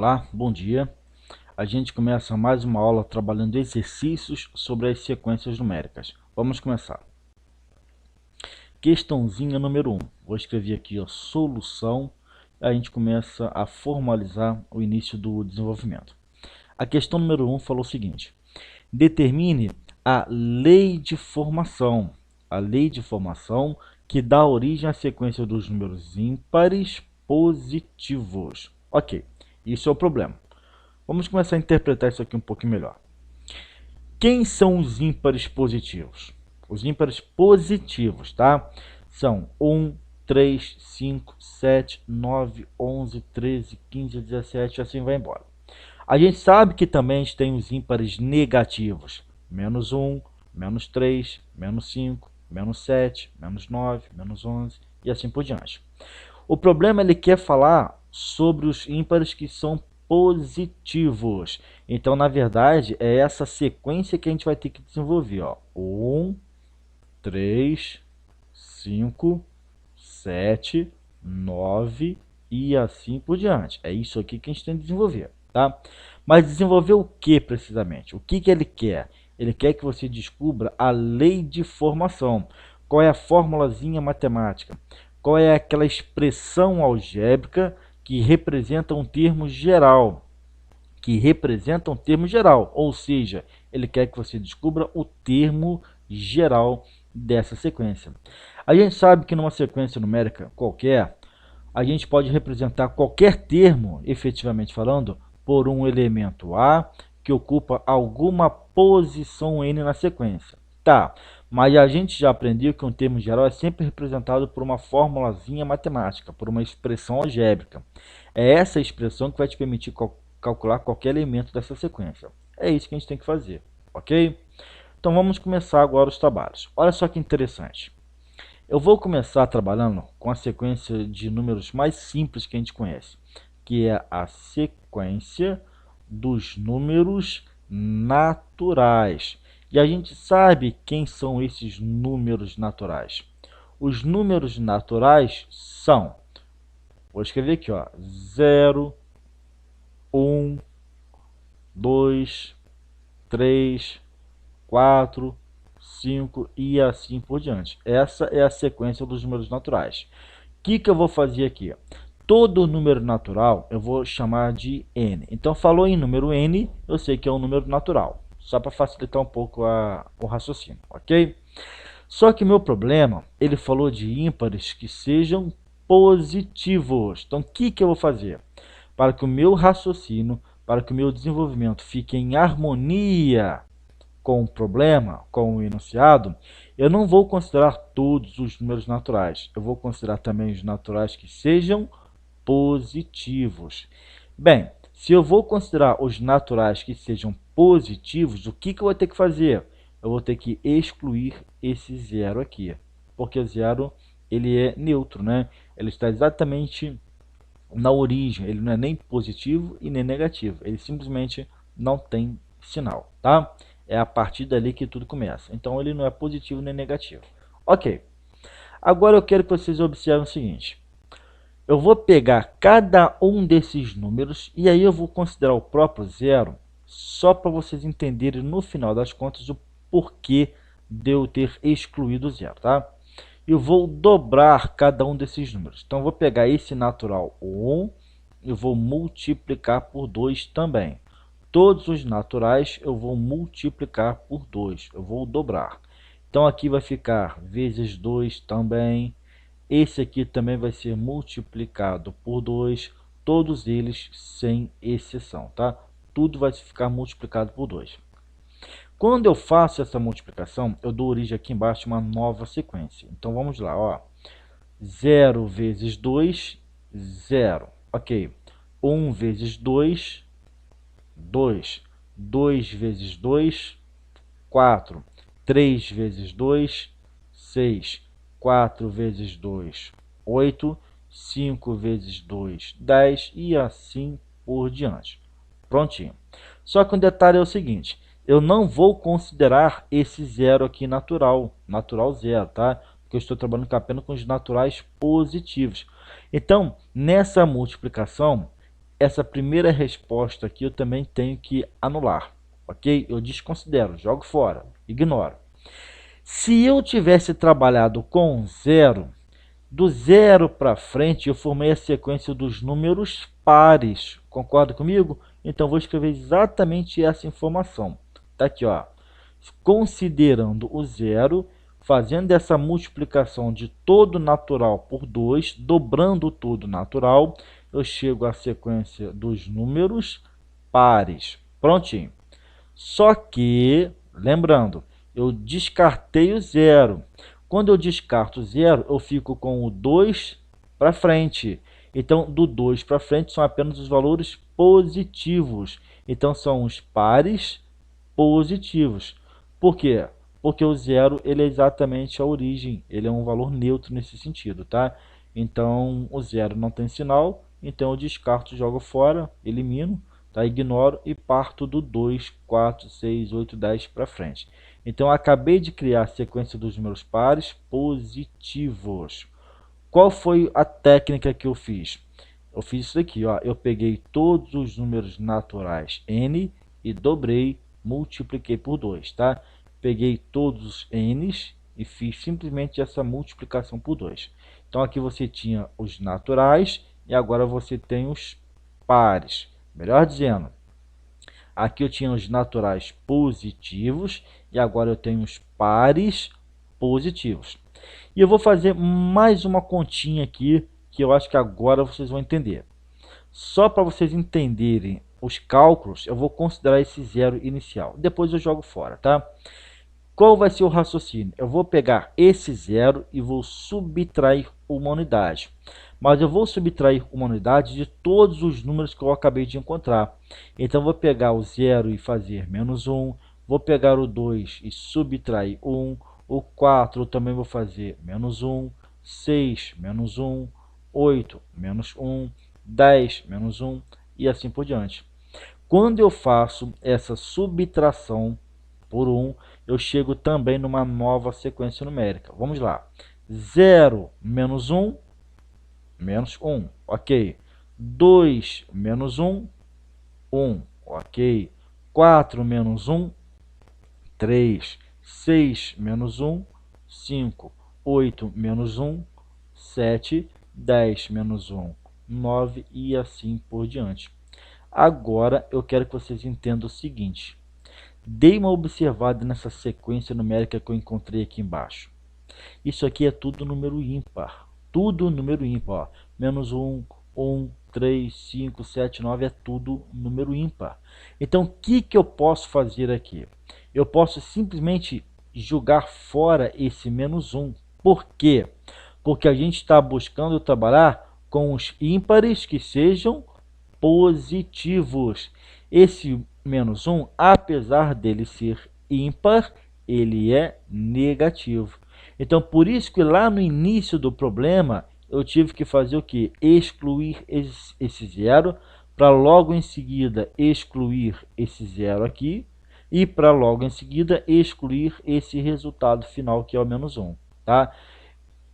Olá, bom dia. A gente começa mais uma aula trabalhando exercícios sobre as sequências numéricas. Vamos começar. Questãozinha número 1. Vou escrever aqui a solução. A gente começa a formalizar o início do desenvolvimento. A questão número 1 falou o seguinte: determine a lei de formação. A lei de formação que dá origem à sequência dos números ímpares positivos. Ok, isso é o problema. Vamos começar a interpretar isso aqui um pouquinho melhor. Quem são os ímpares positivos? Os ímpares positivos, tá? São 1, 3, 5, 7, 9, 11, 13, 15, 17, assim vai embora. A gente sabe que também a gente tem os ímpares negativos. Menos 1, menos 3, menos 5, menos 7, menos 9, menos 11 e assim por diante. O problema, ele quer falar sobre os ímpares que são positivos. Então, na verdade, é essa sequência que a gente vai ter que desenvolver. Ó. 1, 3, 5, 7, 9 e assim por diante. É isso aqui que a gente tem que desenvolver. Tá? Mas desenvolver o que precisamente? O que ele quer? Ele quer que você descubra a lei de formação. Qual é a formulazinha matemática? Qual é aquela expressão algébrica que representa um termo geral? Ou seja, ele quer que você descubra o termo geral dessa sequência. A gente sabe que numa sequência numérica qualquer, a gente pode representar qualquer termo, efetivamente falando, por um elemento A que ocupa alguma posição N na sequência. Tá, mas a gente já aprendeu que um termo geral é sempre representado por uma formulazinha matemática, por uma expressão algébrica. É essa expressão que vai te permitir calcular qualquer elemento dessa sequência. É isso que a gente tem que fazer, ok? Então vamos começar agora os trabalhos. Olha só que interessante. Eu vou começar trabalhando com a sequência de números mais simples que a gente conhece, que é a sequência dos números naturais. E a gente sabe quem são esses números naturais. Os números naturais são, vou escrever aqui, ó, 0, 1, 2, 3, 4, 5 e assim por diante. Essa é a sequência dos números naturais. O que eu vou fazer aqui? Todo número natural eu vou chamar de n. Então, falou em número n, eu sei que é um número natural. Só para facilitar um pouco o raciocínio, ok? Só que o meu problema, ele falou de ímpares que sejam positivos. Então, o que eu vou fazer? Para que o meu raciocínio, para que o meu desenvolvimento fique em harmonia com o problema, com o enunciado, eu não vou considerar todos os números naturais. Eu vou considerar também os naturais que sejam positivos. Bem, se eu vou considerar os naturais que sejam positivos, o que eu vou ter que fazer? Eu vou ter que excluir esse zero aqui, porque o zero ele é neutro, né? Ele está exatamente na origem, ele não é nem positivo e nem negativo, ele simplesmente não tem sinal, tá? É a partir dali que tudo começa. Então, ele não é positivo nem negativo. Ok. Agora, eu quero que vocês observem o seguinte. Eu vou pegar cada um desses números e aí eu vou considerar o próprio zero só para vocês entenderem no final das contas o porquê de eu ter excluído o zero, tá? Eu vou dobrar cada um desses números. Então, eu vou pegar esse natural 1 e vou multiplicar por 2 também. Todos os naturais eu vou multiplicar por 2, eu vou dobrar. Então, aqui vai ficar vezes 2 também. Esse aqui também vai ser multiplicado por 2, todos eles sem exceção, tá? Tudo vai ficar multiplicado por 2. Quando eu faço essa multiplicação, eu dou origem aqui embaixo a uma nova sequência. Então, vamos lá, ó. 0 vezes 2, 0. Ok. 1 vezes 2, 2. 2 vezes 2, 4. 3 vezes 2, 6. 4 vezes 2, 8. 5 vezes 2, 10 e assim por diante. Prontinho. Só que um detalhe é o seguinte, eu não vou considerar esse zero aqui natural zero, tá? Porque eu estou trabalhando apenas com os naturais positivos. Então, nessa multiplicação, essa primeira resposta aqui eu também tenho que anular, ok? Eu desconsidero, jogo fora, ignoro. Se eu tivesse trabalhado com zero, do zero para frente eu formei a sequência dos números pares, concorda comigo? Então vou escrever exatamente essa informação. Tá aqui, ó. Considerando o zero, fazendo essa multiplicação de todo natural por 2, dobrando todo natural, eu chego à sequência dos números pares. Prontinho. Só que, lembrando, eu descartei o zero. Quando eu descarto o zero, eu fico com o 2 para frente. Então, do 2 para frente são apenas os valores positivos. Então, são os pares positivos. Por quê? Porque o zero ele é exatamente a origem, ele é um valor neutro nesse sentido, tá? Então, o zero não tem sinal, então eu descarto, jogo fora, elimino, tá? Ignoro e parto do 2, 4, 6, 8, 10 para frente. Então, eu acabei de criar a sequência dos números pares positivos. Qual foi a técnica que eu fiz? Eu fiz isso aqui, ó. Eu peguei todos os números naturais n e dobrei, multipliquei por 2, tá? Peguei todos os n's e fiz simplesmente essa multiplicação por 2. Então aqui você tinha os naturais e agora você tem os pares. Melhor dizendo, aqui eu tinha os naturais positivos e agora eu tenho os pares positivos. E eu vou fazer mais uma continha aqui que eu acho que agora vocês vão entender. Só para vocês entenderem os cálculos, eu vou considerar esse zero inicial. Depois eu jogo fora, tá? Qual vai ser o raciocínio? Eu vou pegar esse zero e vou subtrair uma unidade. Mas eu vou subtrair uma unidade de todos os números que eu acabei de encontrar. Então, eu vou pegar o zero e fazer menos 1. Vou pegar o 2 e subtrair 1. O 4 eu também vou fazer menos 1. 6 menos 1. 8 menos 1. 10 menos 1. E assim por diante. Quando eu faço essa subtração por 1, eu chego também numa nova sequência numérica. Vamos lá. 0 menos 1, menos 1, ok. 2 menos 1, 1, ok. 4 menos 1, 3. 6 menos 1, 5. 8 menos 1, 7. 10 menos 1, 9 e assim por diante. Agora eu quero que vocês entendam o seguinte. Dei uma observada nessa sequência numérica que eu encontrei aqui embaixo. Isso aqui é tudo número ímpar. Tudo número ímpar. Ó. Menos 1, 1, 3, 5, 7, 9 é tudo número ímpar. Então, o que eu posso fazer aqui? Eu posso simplesmente jogar fora esse menos 1. Por quê? Porque a gente está buscando trabalhar com os ímpares que sejam positivos. Esse menos 1, apesar dele ser ímpar, ele é negativo. Então, por isso que lá no início do problema, eu tive que fazer o que? Excluir esse zero, para logo em seguida excluir esse zero aqui, e para logo em seguida excluir esse resultado final, que é o menos 1. Tá?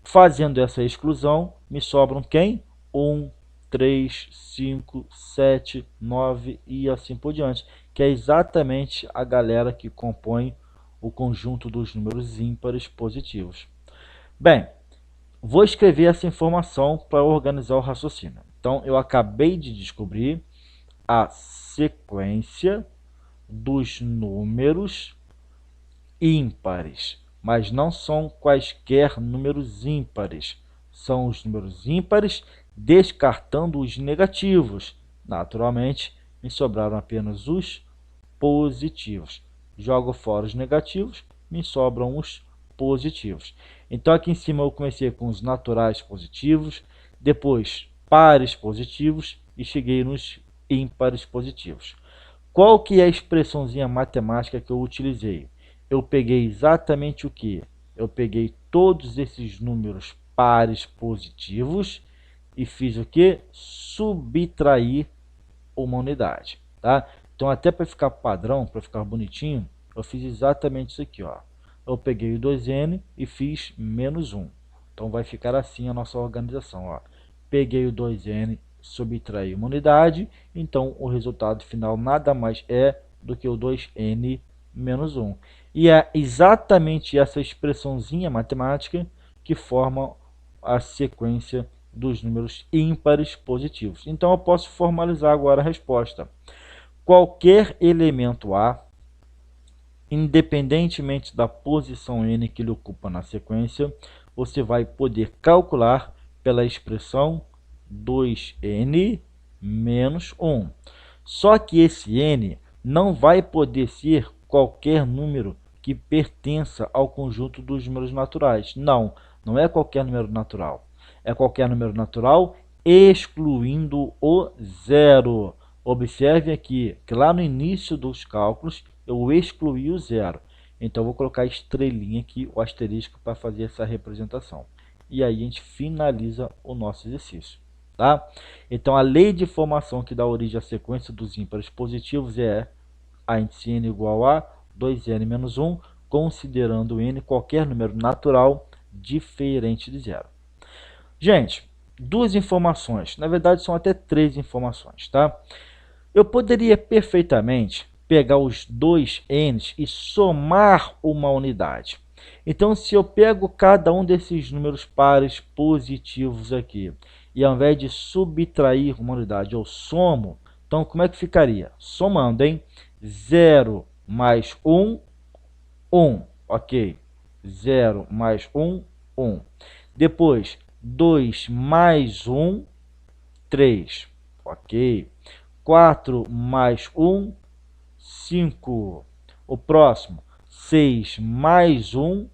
Fazendo essa exclusão, me sobram quem? 1, 3, 5, 7, 9 e assim por diante, que é exatamente a galera que compõe o conjunto dos números ímpares positivos. Bem, vou escrever essa informação para organizar o raciocínio. Então, eu acabei de descobrir a sequência dos números ímpares, mas não são quaisquer números ímpares, são os números ímpares descartando os negativos. Naturalmente, me sobraram apenas os positivos. Jogo fora os negativos, me sobram os positivos. Então, aqui em cima eu comecei com os naturais positivos, depois pares positivos e cheguei nos ímpares positivos. Qual que é a expressãozinha matemática que eu utilizei? Eu peguei exatamente o que? Eu peguei todos esses números pares positivos e fiz o que? Subtrair uma unidade, tá? Então, até para ficar padrão, para ficar bonitinho, eu fiz exatamente isso aqui, ó. Eu peguei o 2n e fiz menos 1. Então, vai ficar assim a nossa organização, ó. Peguei o 2n, subtrair uma unidade, então o resultado final nada mais é do que o 2n menos 1. E é exatamente essa expressãozinha matemática que forma a sequência dos números ímpares positivos. Então eu posso formalizar agora a resposta. Qualquer elemento A, independentemente da posição n que ele ocupa na sequência, você vai poder calcular pela expressão 2n menos 1. Só que esse n não vai poder ser qualquer número que pertença ao conjunto dos números naturais. Não é qualquer número natural. É qualquer número natural excluindo o zero. Observe aqui que lá no início dos cálculos eu excluí o zero. Então, eu vou colocar a estrelinha aqui, o asterisco, para fazer essa representação. E aí a gente finaliza o nosso exercício. Tá? Então, a lei de formação que dá origem à sequência dos ímpares positivos é a índice n igual a 2n menos 1, considerando n qualquer número natural diferente de zero. Gente, duas informações. Na verdade, são até três informações. Tá? Eu poderia perfeitamente pegar os dois n's e somar uma unidade. Então, se eu pego cada um desses números pares positivos aqui, e ao invés de subtrair uma unidade, eu somo, então como é que ficaria? Somando, hein? 0 mais 1, 1, ok? 0 mais 1, 1. Depois, 2 mais 1, 3, ok? 4 mais 1, 5. O próximo, 6 mais 1,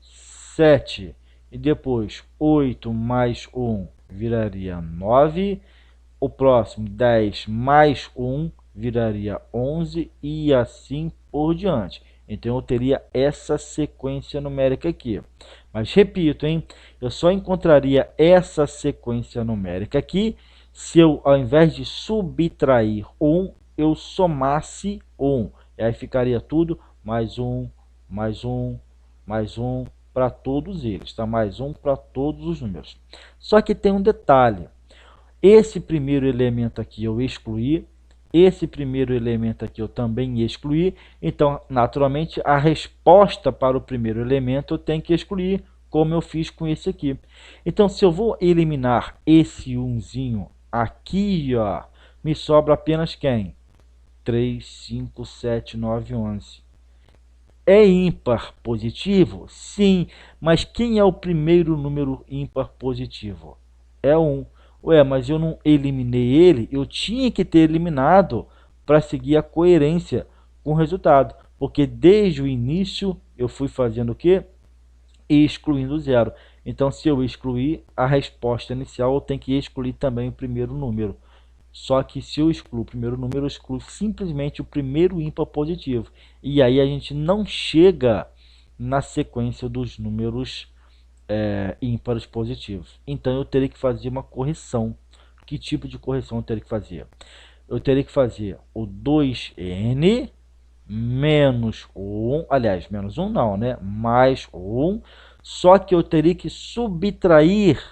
7. E depois, 8 mais 1 viraria 9. O próximo, 10 mais 1 viraria 11 e assim por diante. Então, eu teria essa sequência numérica aqui. Mas, repito, hein? Eu só encontraria essa sequência numérica aqui se eu, ao invés de subtrair 1, eu somasse 1. E aí ficaria tudo mais 1, mais 1, mais 1 para todos eles. Tá? Mais 1 para todos os números. Só que tem um detalhe. Esse primeiro elemento aqui eu excluí. Esse primeiro elemento aqui eu também excluí. Então, naturalmente, a resposta para o primeiro elemento eu tenho que excluir, como eu fiz com esse aqui. Então, se eu vou eliminar esse 1zinho aqui, ó, me sobra apenas quem? 3, 5, 7, 9, 11. É ímpar positivo? Sim, mas quem é o primeiro número ímpar positivo? É 1. Ué, mas eu não eliminei ele? Eu tinha que ter eliminado para seguir a coerência com o resultado. Porque desde o início eu fui fazendo o quê? Excluindo zero. Então, se eu excluir a resposta inicial, eu tenho que excluir também o primeiro número. Só que se eu excluo o primeiro número, eu excluo simplesmente o primeiro ímpar positivo. E aí a gente não chega na sequência dos números ímpares positivos. Então eu teria que fazer uma correção. Que tipo de correção eu teria que fazer? Eu teria que fazer o 2n menos 1, aliás, menos 1 não, né? Mais 1, só que eu teria que subtrair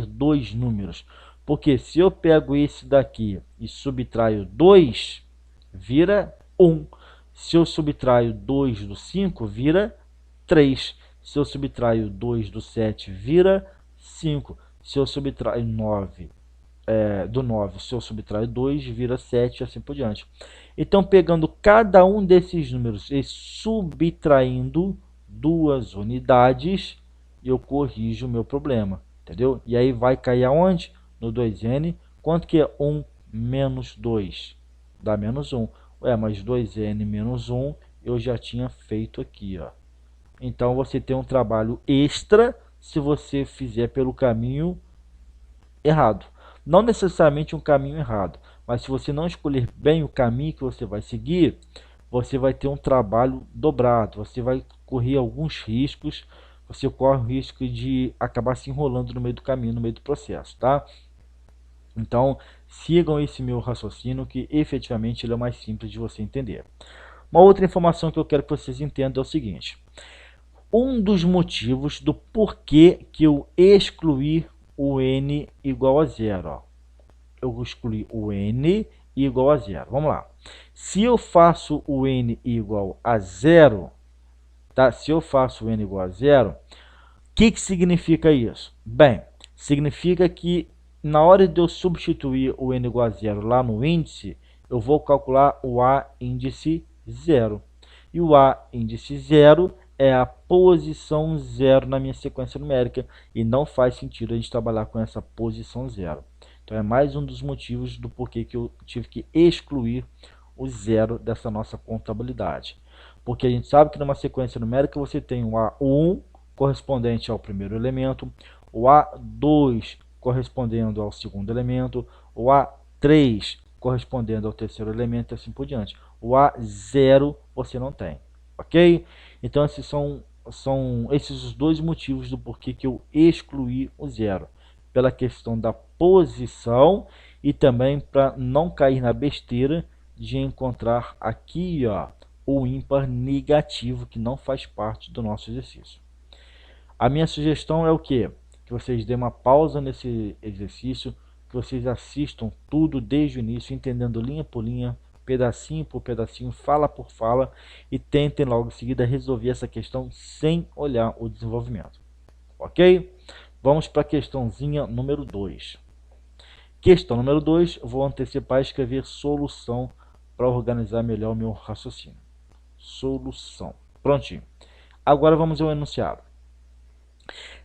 dois números. Porque se eu pego esse daqui e subtraio 2, vira 1. Se eu subtraio 2 do 5, vira 3. Se eu subtraio 2 do 7, vira 5. Se eu subtraio 9 do 9, se eu subtraio 2, vira 7 e assim por diante. Então, pegando cada um desses números e subtraindo duas unidades, eu corrijo o meu problema, entendeu? E aí vai cair aonde? No 2n. Quanto que é 1 menos 2? Dá menos 1. Ué, mas 2n menos 1 eu já tinha feito aqui, ó. Então, você tem um trabalho extra se você fizer pelo caminho errado. Não necessariamente um caminho errado, mas se você não escolher bem o caminho que você vai seguir, você vai ter um trabalho dobrado. Você vai correr alguns riscos, você corre o risco de acabar se enrolando no meio do caminho, no meio do processo, tá? Então, sigam esse meu raciocínio, que efetivamente ele é mais simples de você entender. Uma outra informação que eu quero que vocês entendam é o seguinte. Um dos motivos do porquê que eu excluí o n igual a zero. Ó. Eu excluí o n igual a zero. Vamos lá. Se eu faço o n igual a zero, tá? Se eu faço o n igual a zero, o que significa isso? Bem, significa que na hora de eu substituir o n igual a zero lá no índice, eu vou calcular o a índice zero. E o a índice zero é a posição zero na minha sequência numérica. E não faz sentido a gente trabalhar com essa posição zero. Então é mais um dos motivos do porquê que eu tive que excluir o zero dessa nossa contabilidade. Porque a gente sabe que numa sequência numérica você tem o A1 correspondente ao primeiro elemento, o A2 correspondendo ao segundo elemento, o A3 correspondendo ao terceiro elemento e assim por diante. O A0 você não tem, ok? Então esses são esses os dois motivos do porquê que eu excluí o zero. Pela questão da posição e também para não cair na besteira de encontrar aqui, ó, o ímpar negativo que não faz parte do nosso exercício. A minha sugestão é o quê? Que vocês dêem uma pausa nesse exercício, que vocês assistam tudo desde o início, entendendo linha por linha, pedacinho por pedacinho, fala por fala, e tentem logo em seguida resolver essa questão sem olhar o desenvolvimento. Ok? Vamos para a questãozinha número 2. Questão número 2, vou antecipar e escrever solução para organizar melhor o meu raciocínio. Solução. Prontinho. Agora vamos ao enunciado.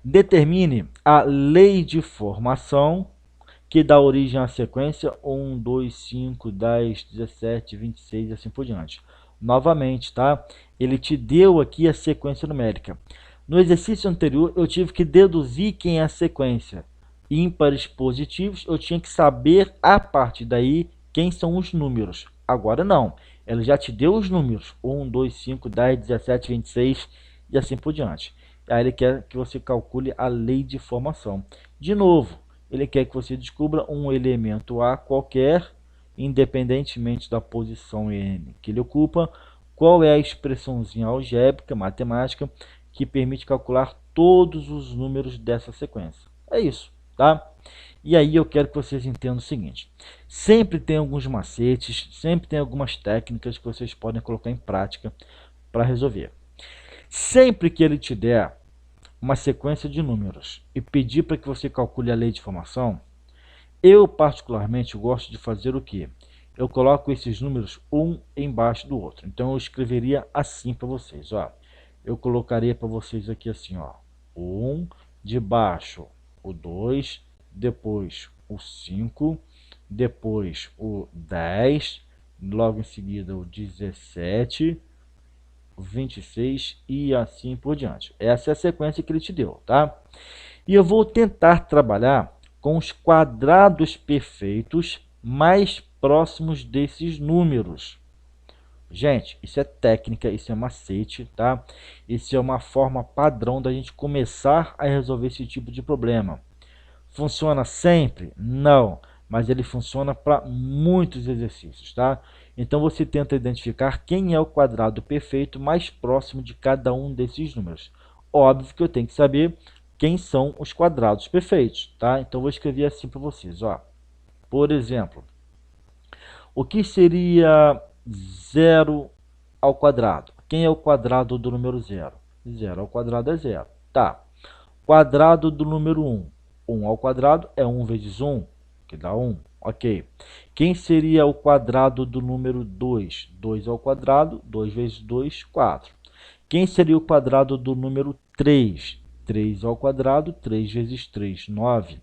Determine a lei de formação que dá origem à sequência 1, 2, 5, 10, 17, 26 e assim por diante. Novamente, tá? Ele te deu aqui a sequência numérica. No exercício anterior, eu tive que deduzir quem é a sequência. Ímpares positivos, eu tinha que saber, a partir daí, quem são os números. Agora não. Ele já te deu os números. 1, 2, 5, 10, 17, 26 e assim por diante. Aí ele quer que você calcule a lei de formação. De novo, ele quer que você descubra um elemento A qualquer, independentemente da posição n que ele ocupa, qual é a expressãozinha algébrica, matemática, que permite calcular todos os números dessa sequência. É isso, tá? E aí eu quero que vocês entendam o seguinte. Sempre tem alguns macetes, sempre tem algumas técnicas que vocês podem colocar em prática para resolver. Sempre que ele te der uma sequência de números e pedir para que você calcule a lei de formação, eu particularmente gosto de fazer o quê? Eu coloco esses números um embaixo do outro. Então eu escreveria assim para vocês, ó. Eu colocaria para vocês aqui assim, ó, o 1, debaixo o 2, depois o 5, depois o 10, logo em seguida o 17, 26 e assim por diante. Essa é a sequência que ele te deu, tá? E eu vou tentar trabalhar com os quadrados perfeitos mais próximos desses números. Gente, isso é técnica, isso é macete, tá? Isso é uma forma padrão da gente começar a resolver esse tipo de problema. Funciona sempre? Não, mas ele funciona para muitos exercícios, tá? Então você tenta identificar quem é o quadrado perfeito mais próximo de cada um desses números. Óbvio que eu tenho que saber quem são os quadrados perfeitos, tá? Então vou escrever assim para vocês, ó. Por exemplo, o que seria 0 ao quadrado? Quem é o quadrado do número 0? 0 ao quadrado é 0. Tá. Quadrado do número 1. 1 ao quadrado é 1 vezes 1, que dá 1. Ok. Quem seria o quadrado do número 2? 2 ao quadrado, 2 vezes 2, 4. Quem seria o quadrado do número 3? 3 ao quadrado, 3 vezes 3, 9.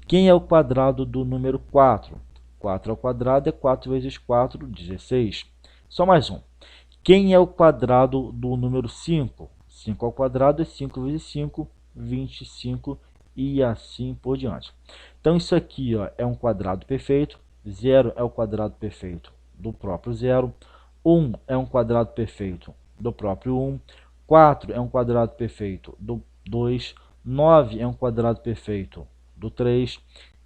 Quem é o quadrado do número 4? 4 ao quadrado é 4 vezes 4, 16. Só mais um. Quem é o quadrado do número 5? 5 ao quadrado é 5 vezes 5, 25 e assim por diante. Então isso aqui, ó, é um quadrado perfeito. 0 é o quadrado perfeito do próprio 0. 1 é um quadrado perfeito do próprio 1. 4 é um quadrado perfeito do 2. 9 é um quadrado perfeito do 3.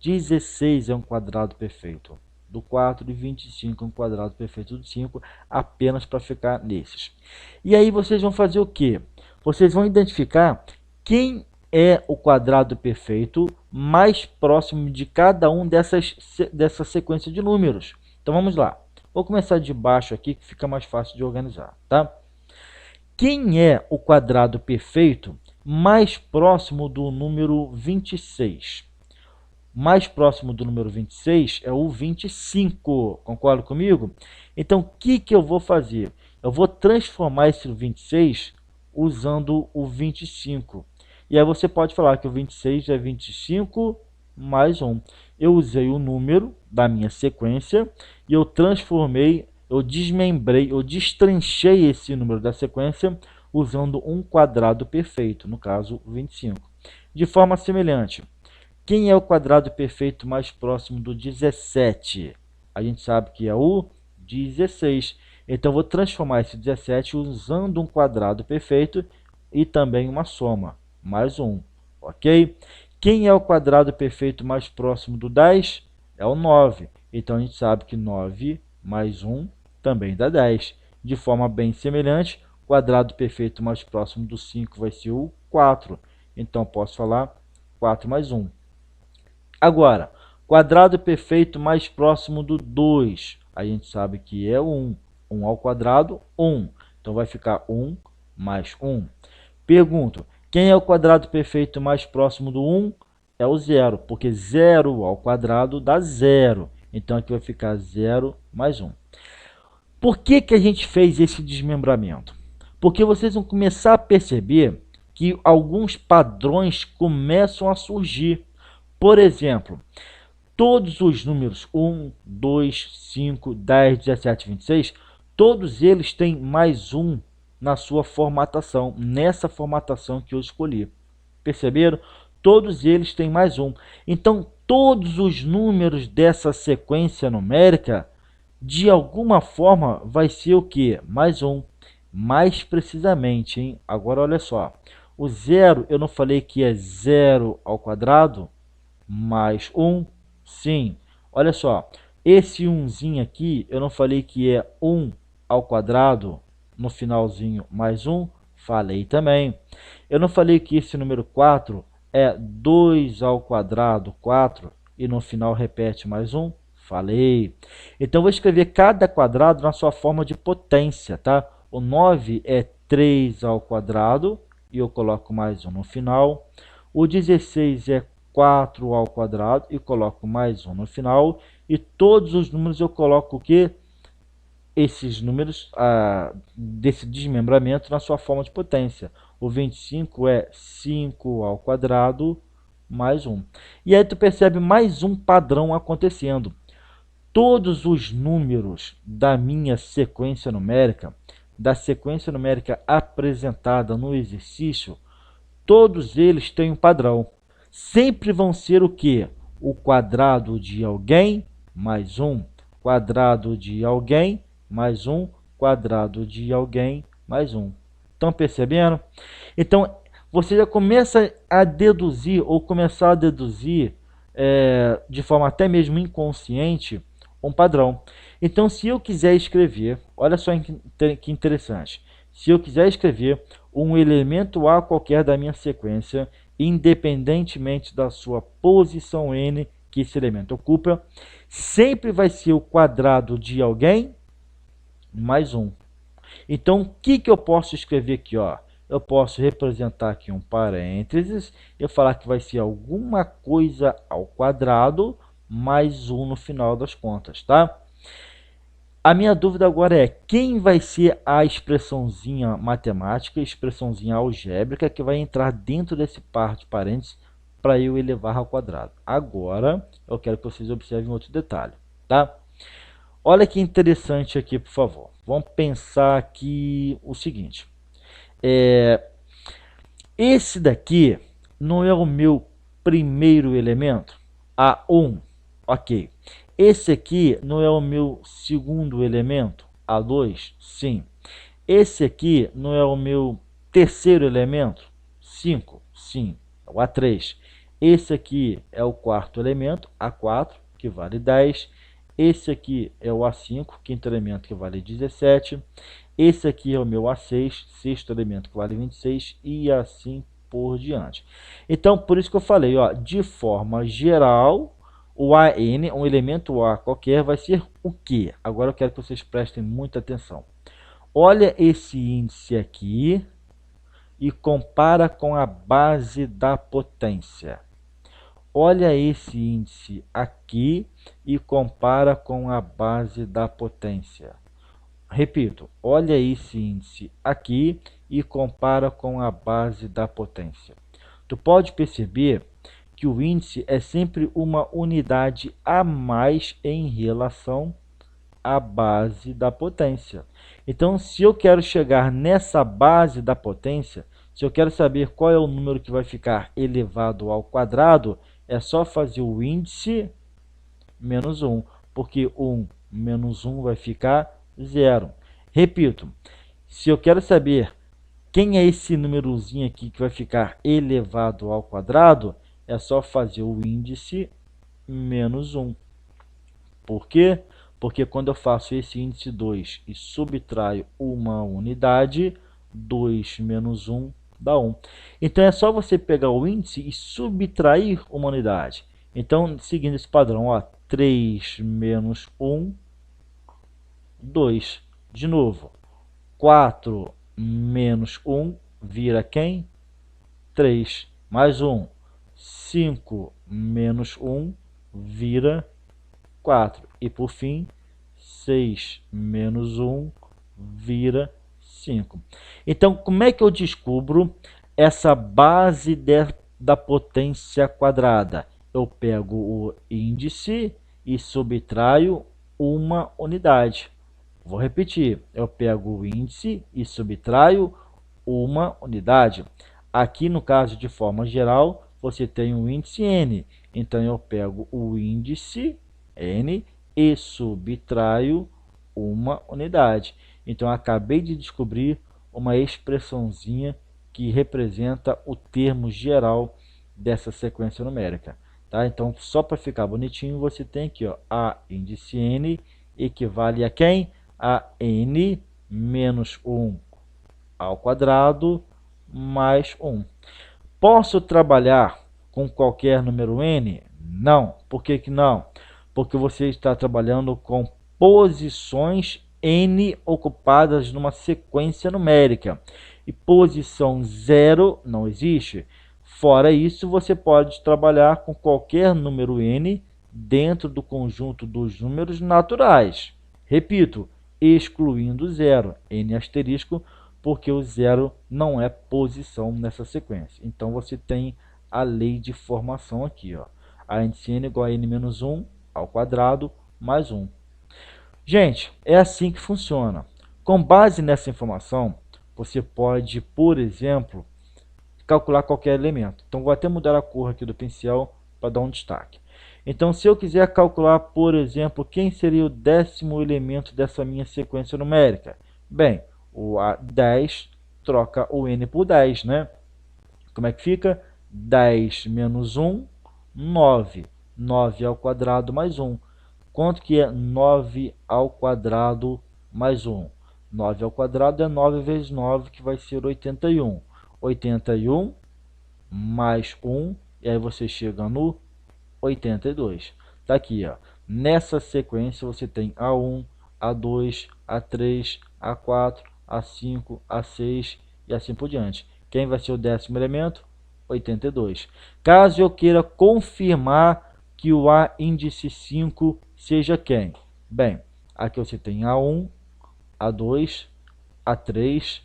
16 é um quadrado perfeito do 4 e 25 é um quadrado perfeito do 5, apenas para ficar nesses. E aí vocês vão fazer o quê? Vocês vão identificar quem é o quadrado perfeito mais próximo de cada um dessa sequência de números? Então vamos lá. Vou começar de baixo aqui, que fica mais fácil de organizar, tá? Quem é o quadrado perfeito mais próximo do número 26? Mais próximo do número 26 é o 25, concorda comigo? Então, o que eu vou fazer? Eu vou transformar esse 26 usando o 25. E aí você pode falar que o 26 é 25 mais 1. Eu usei o número da minha sequência e eu transformei, eu desmembrei, eu destrinchei esse número da sequência usando um quadrado perfeito, no caso 25. De forma semelhante, quem é o quadrado perfeito mais próximo do 17? A gente sabe que é o 16. Então, eu vou transformar esse 17 usando um quadrado perfeito e também uma soma, mais 1. Ok? Quem é o quadrado perfeito mais próximo do 10? É o 9. Então, a gente sabe que 9 mais 1 também dá 10. De forma bem semelhante, o quadrado perfeito mais próximo do 5 vai ser o 4. Então, posso falar 4 mais 1. Agora, quadrado perfeito mais próximo do 2. A gente sabe que é 1. 1 ao quadrado, 1. Então, vai ficar 1 mais 1. Pergunto, quem é o quadrado perfeito mais próximo do 1? É o 0, porque 0 ao quadrado dá 0. Então, aqui vai ficar 0 mais 1. Por que a gente fez esse desmembramento? Porque vocês vão começar a perceber que alguns padrões começam a surgir. Por exemplo, todos os números 1, 2, 5, 10, 17, 26, todos eles têm mais 1 na sua formatação, nessa formatação que eu escolhi. Perceberam? Todos eles têm mais 1. Então, todos os números dessa sequência numérica, de alguma forma, vai ser o quê? Mais 1. Mais precisamente, hein? Agora, olha só. O 0, eu não falei que é 0 ao quadrado? Mais 1, sim. Olha só, esse 1zinho aqui, eu não falei que é 1 ao quadrado, no finalzinho, mais 1? Falei também. Eu não falei que esse número 4 é 2 ao quadrado, 4, e no final repete mais 1? Falei. Então, vou escrever cada quadrado na sua forma de potência, tá? O 9 é 3 ao quadrado, e eu coloco mais 1 no final. O 16 é 4 ao quadrado e coloco mais 1 no final. E todos os números eu coloco o quê? Esses números desse desmembramento na sua forma de potência. O 25 é 5 ao quadrado mais 1. E aí tu percebe mais um padrão acontecendo. Todos os números da minha sequência numérica, da sequência numérica apresentada no exercício, todos eles têm um padrão. Sempre vão ser o quê? O quadrado de alguém mais 1, quadrado de alguém mais 1, quadrado de alguém mais 1. Estão percebendo? Então, você já começa a deduzir, ou começar a deduzir, de forma até mesmo inconsciente, um padrão. Então, se eu quiser escrever, olha só que interessante, se eu quiser escrever um elemento A qualquer da minha sequência, independentemente da sua posição n que esse elemento ocupa, sempre vai ser o quadrado de alguém mais 1. Então, o que eu posso escrever aqui? Ó? Eu posso representar aqui um parênteses, eu falar que vai ser alguma coisa ao quadrado mais 1 no final das contas, tá? A minha dúvida agora é, quem vai ser a expressãozinha matemática, expressãozinha algébrica, que vai entrar dentro desse par de parênteses para eu elevar ao quadrado? Agora, eu quero que vocês observem outro detalhe, tá? Olha que interessante aqui, por favor. Vamos pensar aqui o seguinte. Esse daqui não é o meu primeiro elemento? A1, ok. Esse aqui não é o meu segundo elemento? A2, sim. Esse aqui não é o meu terceiro elemento? 5, sim. É o A3. Esse aqui é o quarto elemento, A4, que vale 10. Esse aqui é o A5, quinto elemento, que vale 17. Esse aqui é o meu A6, sexto elemento, que vale 26. E assim por diante. Então, por isso que eu falei, ó, de forma geral, o AN, um elemento A qualquer, vai ser o quê? Agora eu quero que vocês prestem muita atenção. Olha esse índice aqui e compara com a base da potência. Olha esse índice aqui e compara com a base da potência. Repito, olha esse índice aqui e compara com a base da potência. Tu pode perceber que o índice é sempre uma unidade a mais em relação à base da potência. Então, se eu quero chegar nessa base da potência, se eu quero saber qual é o número que vai ficar elevado ao quadrado, é só fazer o índice menos 1, porque 1 menos 1 vai ficar 0. Repito, se eu quero saber quem é esse númerozinho aqui que vai ficar elevado ao quadrado, é só fazer o índice menos 1. Por quê? Porque quando eu faço esse índice 2 e subtraio uma unidade, 2 menos 1 dá 1. Então, é só você pegar o índice e subtrair uma unidade. Então, seguindo esse padrão, ó, 3 menos 1, 2. De novo, 4 menos 1 vira quem? 3. Mais 1. 5 menos 1 vira 4. E por fim, 6 menos 1 vira 5. Então, como é que eu descubro essa base da potência quadrada? Eu pego o índice e subtraio uma unidade. Vou repetir, eu pego o índice e subtraio uma unidade. Aqui, no caso, de forma geral, você tem o índice n. Então, eu pego o índice n e subtraio uma unidade. Então, eu acabei de descobrir uma expressãozinha que representa o termo geral dessa sequência numérica. Tá? Então, só para ficar bonitinho, você tem aqui, ó, a índice n equivale a quem? A n menos 1 ao quadrado mais 1. Posso trabalhar com qualquer número n? Não. Por que que não? Porque você está trabalhando com posições n ocupadas numa sequência numérica. E posição 0 não existe. Fora isso, você pode trabalhar com qualquer número n dentro do conjunto dos números naturais. Repito, excluindo o zero, n asterisco, porque o zero não é posição nessa sequência. Então, você tem a lei de formação aqui, ó. A índice n igual a n menos 1 ao quadrado mais 1. Gente, é assim que funciona. Com base nessa informação, você pode, por exemplo, calcular qualquer elemento. Então, vou até mudar a cor aqui do pincel para dar um destaque. Então, se eu quiser calcular, por exemplo, quem seria o 10º elemento dessa minha sequência numérica? Bem, o 10 troca o n por 10, né? Como é que fica? 10 menos 1, 9. 9 ao quadrado mais 1. Quanto que é 9 ao quadrado mais 1? 9 ao quadrado é 9 vezes 9, que vai ser 81. 81 mais 1, e aí você chega no 82. Tá aqui, ó. Nessa sequência você tem A1, A2, A3, A4, A5, A6 e assim por diante. Quem vai ser o 10º elemento? 82. Caso eu queira confirmar que o A índice 5 seja quem? Bem, aqui você tem A1, A2, A3,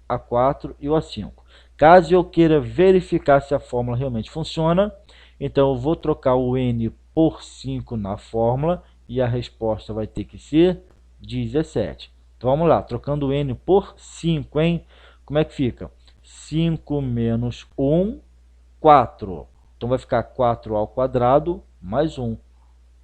A4 e o A5. Caso eu queira verificar se a fórmula realmente funciona, então eu vou trocar o n por 5 na fórmula e a resposta vai ter que ser 17. Então vamos lá, trocando o n por 5, hein? Como é que fica? 5 menos 1, 4. Então vai ficar 4 ao quadrado mais 1.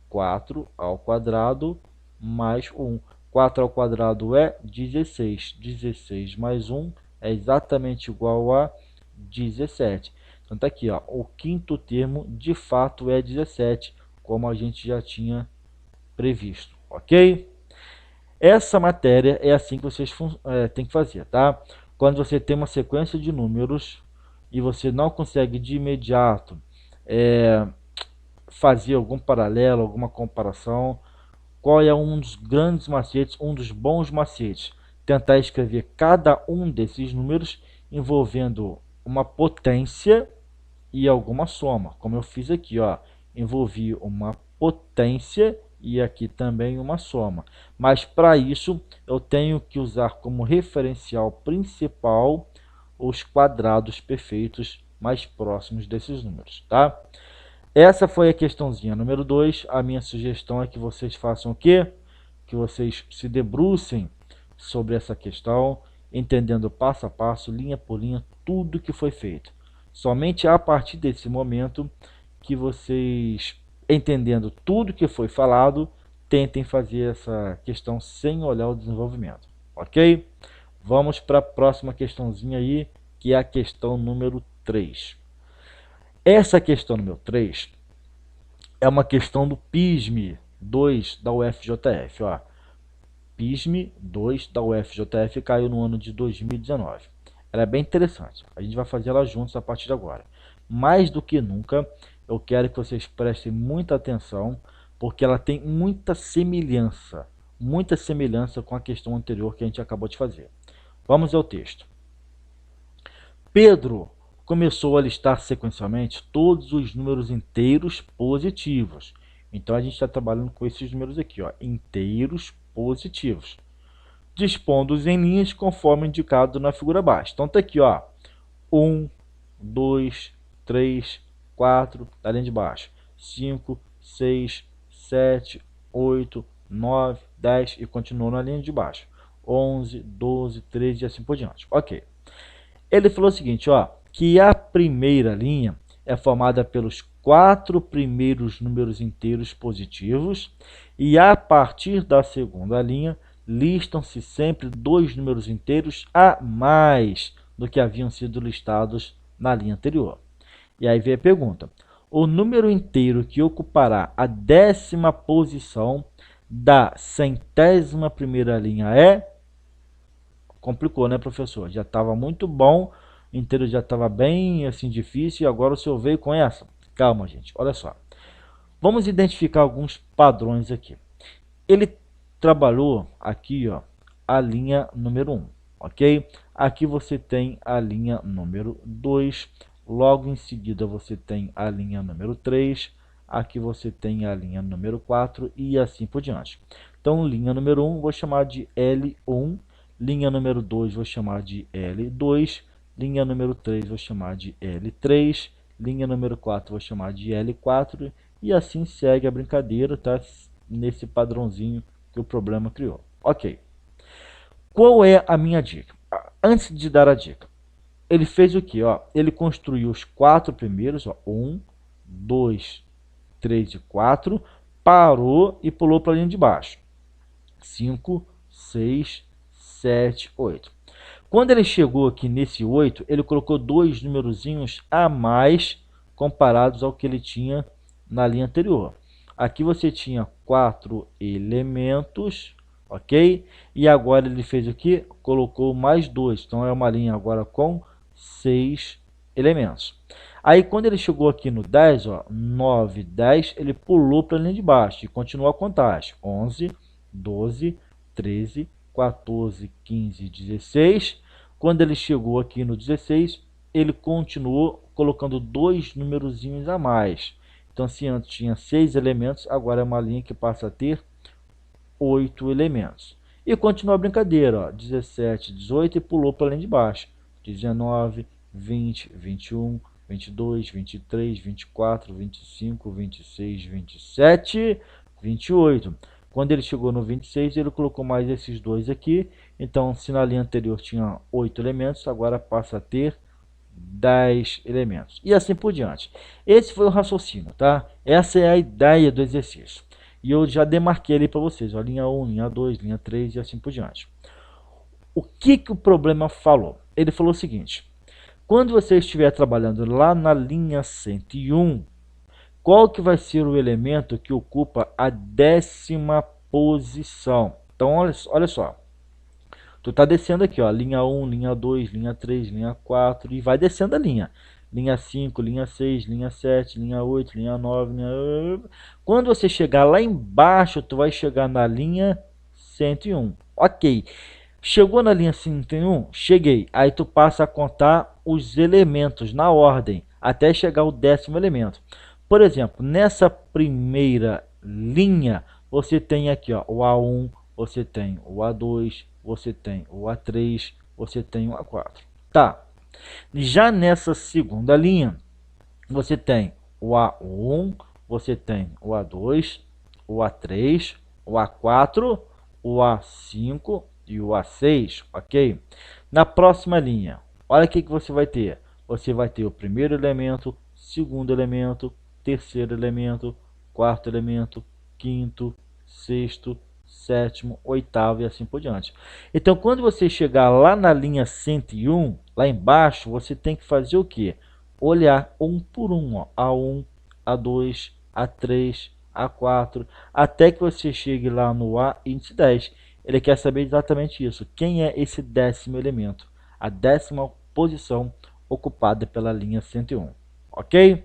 4 ao quadrado mais 1. 4 ao quadrado é 16. 16 mais 1 é exatamente igual a 17. Então está aqui, ó, o quinto termo de fato é 17, como a gente já tinha previsto, ok? Essa matéria é assim que vocês têm que fazer, tá? Quando você tem uma sequência de números e você não consegue de imediato fazer algum paralelo, alguma comparação, qual é um dos grandes macetes, um dos bons macetes? Tentar escrever cada um desses números envolvendo uma potência e alguma soma, como eu fiz aqui, ó, envolvi uma potência e aqui também uma soma. Mas para isso eu tenho que usar como referencial principal os quadrados perfeitos mais próximos desses números, tá? Essa foi a questãozinha número 2. A minha sugestão é que vocês façam o quê? Que vocês se debrucem sobre essa questão, entendendo passo a passo, linha por linha, tudo que foi feito. Somente a partir desse momento que vocês, entendendo tudo que foi falado, tentem fazer essa questão sem olhar o desenvolvimento, ok? Vamos para a próxima questãozinha aí, que é a questão número 3. Essa questão número 3 é uma questão do PISME 2 da UFJF. Ó. PISME 2 da UFJF caiu no ano de 2019. Ela é bem interessante. A gente vai fazer ela juntos a partir de agora. Mais do que nunca, eu quero que vocês prestem muita atenção, porque ela tem muita semelhança com a questão anterior que a gente acabou de fazer. Vamos ao texto. Pedro começou a listar sequencialmente todos os números inteiros positivos. Então a gente está trabalhando com esses números aqui, ó, inteiros positivos, dispondo-os em linhas conforme indicado na figura abaixo. Então está aqui, ó, 1, 2, 3, 4, da linha de baixo, 5, 6, 7, 8, 9, 10 e continua na linha de baixo, 11, 12, 13 e assim por diante. Ok. Ele falou o seguinte, ó, que a primeira linha é formada pelos 4 primeiros números inteiros positivos e a partir da segunda linha listam-se sempre 2 números inteiros a mais do que haviam sido listados na linha anterior. E aí vem a pergunta, o número inteiro que ocupará a 10ª posição da 100ª linha é... Complicou, né, professor? Já estava muito bom, o inteiro já estava bem assim difícil e agora o senhor veio com essa? Calma, gente, olha só. Vamos identificar alguns padrões aqui. Ele trabalhou aqui, ó, a linha número 1, ok? Aqui você tem a linha número 2, logo em seguida você tem a linha número 3, aqui você tem a linha número 4 e assim por diante. Então, linha número 1 vou chamar de L1, linha número 2 vou chamar de L2, linha número 3 vou chamar de L3, linha número 4 vou chamar de L4 e assim segue a brincadeira, tá? Nesse padrãozinho que o problema criou. Ok. Qual é a minha dica? Antes de dar a dica, ele fez o que? Ele construiu os 4 primeiros, 1, 2, 3 e 4, parou e pulou para a linha de baixo. 5, 6, 7, 8. Quando ele chegou aqui nesse 8, ele colocou 2 numerozinhos a mais comparados ao que ele tinha na linha anterior. Aqui você tinha 4 elementos, ok? E agora ele fez o que? Colocou mais 2. Então é uma linha agora com 6 elementos. Aí quando ele chegou aqui no 10, 9, 10, ele pulou para a linha de baixo e continuou a contagem. 11, 12, 13, 14, 15, 16. Quando ele chegou aqui no 16, ele continuou colocando 2 numerozinhos a mais. Então, se antes tinha 6 elementos, agora é uma linha que passa a ter 8 elementos. E continua a brincadeira, 17, 18 e pulou para a linha de baixo. 19, 20, 21, 22, 23, 24, 25, 26, 27, 28. Quando ele chegou no 26, ele colocou mais esses 2 aqui. Então, se na linha anterior tinha 8 elementos, agora passa a ter 10 elementos. E assim por diante. Esse foi o raciocínio, tá? Essa é a ideia do exercício. E eu já demarquei ali para vocês, linha 1, linha 2, linha 3 e assim por diante. O que o problema falou? Ele falou o seguinte, quando você estiver trabalhando lá na linha 101, qual que vai ser o elemento que ocupa a 10ª posição? Então, olha só. Tu tá descendo aqui, linha 1, linha 2, linha 3, linha 4 e vai descendo a linha. linha 5, linha 6, linha 7, linha 8, linha 9, linha... Quando você chegar lá embaixo, tu vai chegar na linha 101. Ok. Chegou na linha 101? Cheguei. Aí tu passa a contar os elementos na ordem, até chegar ao 10º elemento. Por exemplo, nessa primeira linha, você tem aqui ó, o A1, você tem o A2, você tem o A3, você tem o A4. Tá. Já nessa segunda linha, você tem o A1, você tem o A2, o A3, o A4, o A5 e o A6, ok? Na próxima linha, olha o que você vai ter. Você vai ter o primeiro elemento, segundo elemento, terceiro elemento, quarto elemento, quinto, sexto, sétimo, oitavo e assim por diante. Então, quando você chegar lá na linha 101, lá embaixo, você tem que fazer o quê? Olhar um por um, ó, A1, A2, A3, A4, até que você chegue lá no A índice 10. Ele quer saber exatamente isso. Quem é esse 10º elemento? A 10ª posição ocupada pela linha 101. Ok?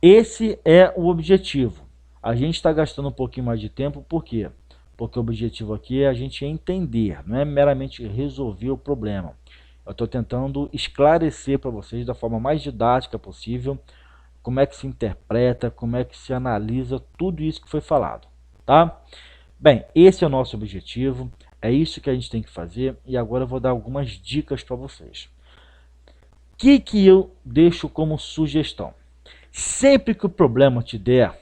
Esse é o objetivo. A gente está gastando um pouquinho mais de tempo, por quê? Porque o objetivo aqui é a gente entender, não é meramente resolver o problema. Eu estou tentando esclarecer para vocês da forma mais didática possível como é que se interpreta, como é que se analisa tudo isso que foi falado, tá? Bem, esse é o nosso objetivo, é isso que a gente tem que fazer e agora eu vou dar algumas dicas para vocês. O que eu deixo como sugestão? Sempre que o problema te der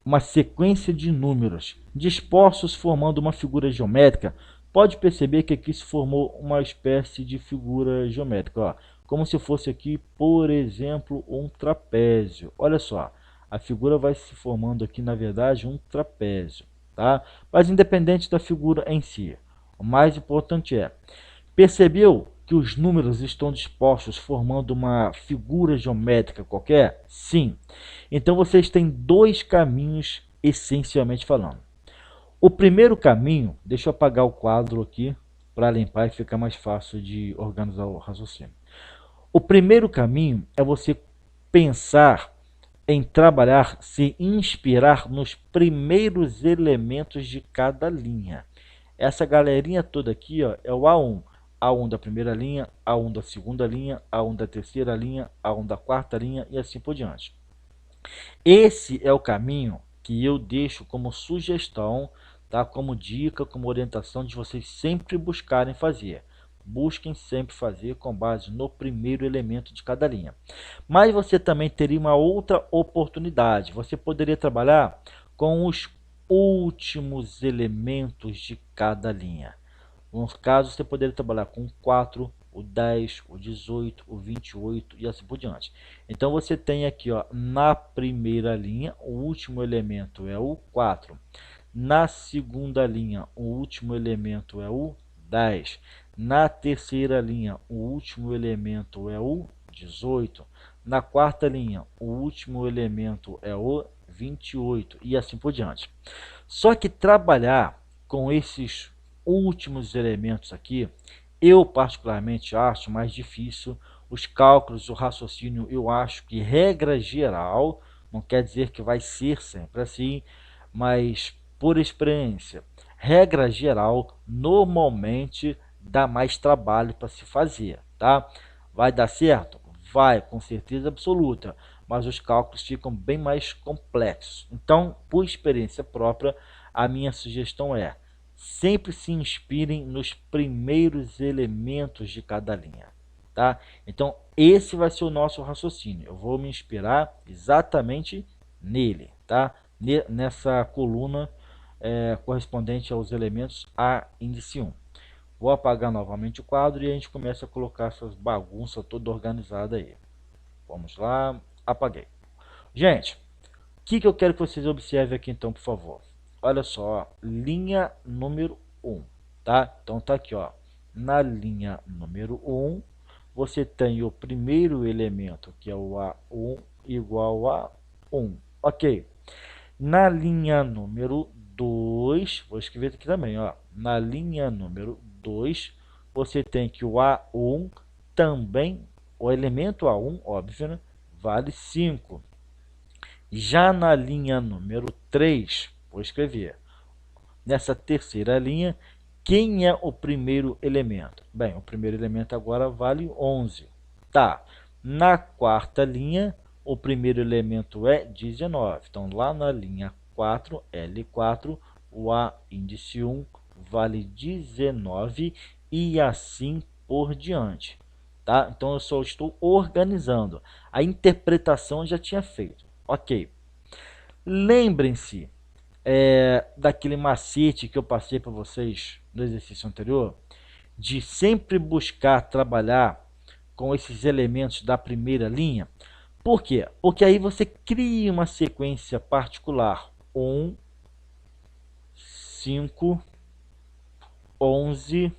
uma sequência de números dispostos formando uma figura geométrica, pode perceber que aqui se formou uma espécie de figura geométrica, ó, como se fosse aqui, por exemplo, um trapézio. Olha só, a figura vai se formando aqui, na verdade, um trapézio, tá? Mas independente da figura em si, o mais importante é, percebeu que os números estão dispostos formando uma figura geométrica qualquer? Sim. Então vocês têm dois caminhos essencialmente falando. O primeiro caminho, deixa eu apagar o quadro aqui para limpar e ficar mais fácil de organizar o raciocínio. O primeiro caminho é você pensar em trabalhar, se inspirar nos primeiros elementos de cada linha. Essa galerinha toda aqui ó, é o A1. A1 da primeira linha, A1 da segunda linha, A1 da terceira linha, A1 da quarta linha e assim por diante. Esse é o caminho que eu deixo como sugestão, tá? Como dica, como orientação de vocês sempre buscarem fazer. Busquem sempre fazer com base no primeiro elemento de cada linha. Mas você também teria uma outra oportunidade. Você poderia trabalhar com os últimos elementos de cada linha. No caso, você poderia trabalhar com o 4, o 10, o 18, o 28 e assim por diante. Então, você tem aqui ó, na primeira linha, o último elemento é o 4. Na segunda linha, o último elemento é o 10. Na terceira linha, o último elemento é o 18. Na quarta linha, o último elemento é o 28 e assim por diante. Só que trabalhar com esses últimos elementos aqui, eu particularmente acho mais difícil. Os cálculos, o raciocínio, eu acho que regra geral, não quer dizer que vai ser sempre assim, mas por experiência, regra geral, normalmente dá mais trabalho para se fazer, tá? Vai dar certo? Vai, com certeza absoluta, mas os cálculos ficam bem mais complexos. Então, por experiência própria, a minha sugestão é, sempre se inspirem nos primeiros elementos de cada linha, tá? Então, esse vai ser o nosso raciocínio. Eu vou me inspirar exatamente nele, tá? Nessa coluna correspondente aos elementos A índice 1. Vou apagar novamente o quadro e a gente começa a colocar essas bagunças toda organizada aí. Vamos lá, apaguei. Gente, o que eu quero que vocês observem aqui então, por favor? Olha só, linha número 1, tá? Então tá aqui, ó. Na linha número 1, você tem o primeiro elemento, que é o A1 igual a 1. Ok. Na linha número 2, vou escrever aqui também, ó. Na linha número 2, você tem que o A1 também o elemento A1, óbvio, né, vale 5. Já na linha número 3, vou escrever, nessa terceira linha, quem é o primeiro elemento? Bem, o primeiro elemento agora vale 11. Tá. Na quarta linha, o primeiro elemento é 19. Então, lá na linha 4, L4, o A índice 1 vale 19 e assim por diante. Tá? Então, eu só estou organizando. A interpretação eu já tinha feito. Ok. Lembrem-se daquele macete que eu passei para vocês no exercício anterior, de sempre buscar trabalhar com esses elementos da primeira linha. Por quê? Porque aí você cria uma sequência particular. 1, 5, 11,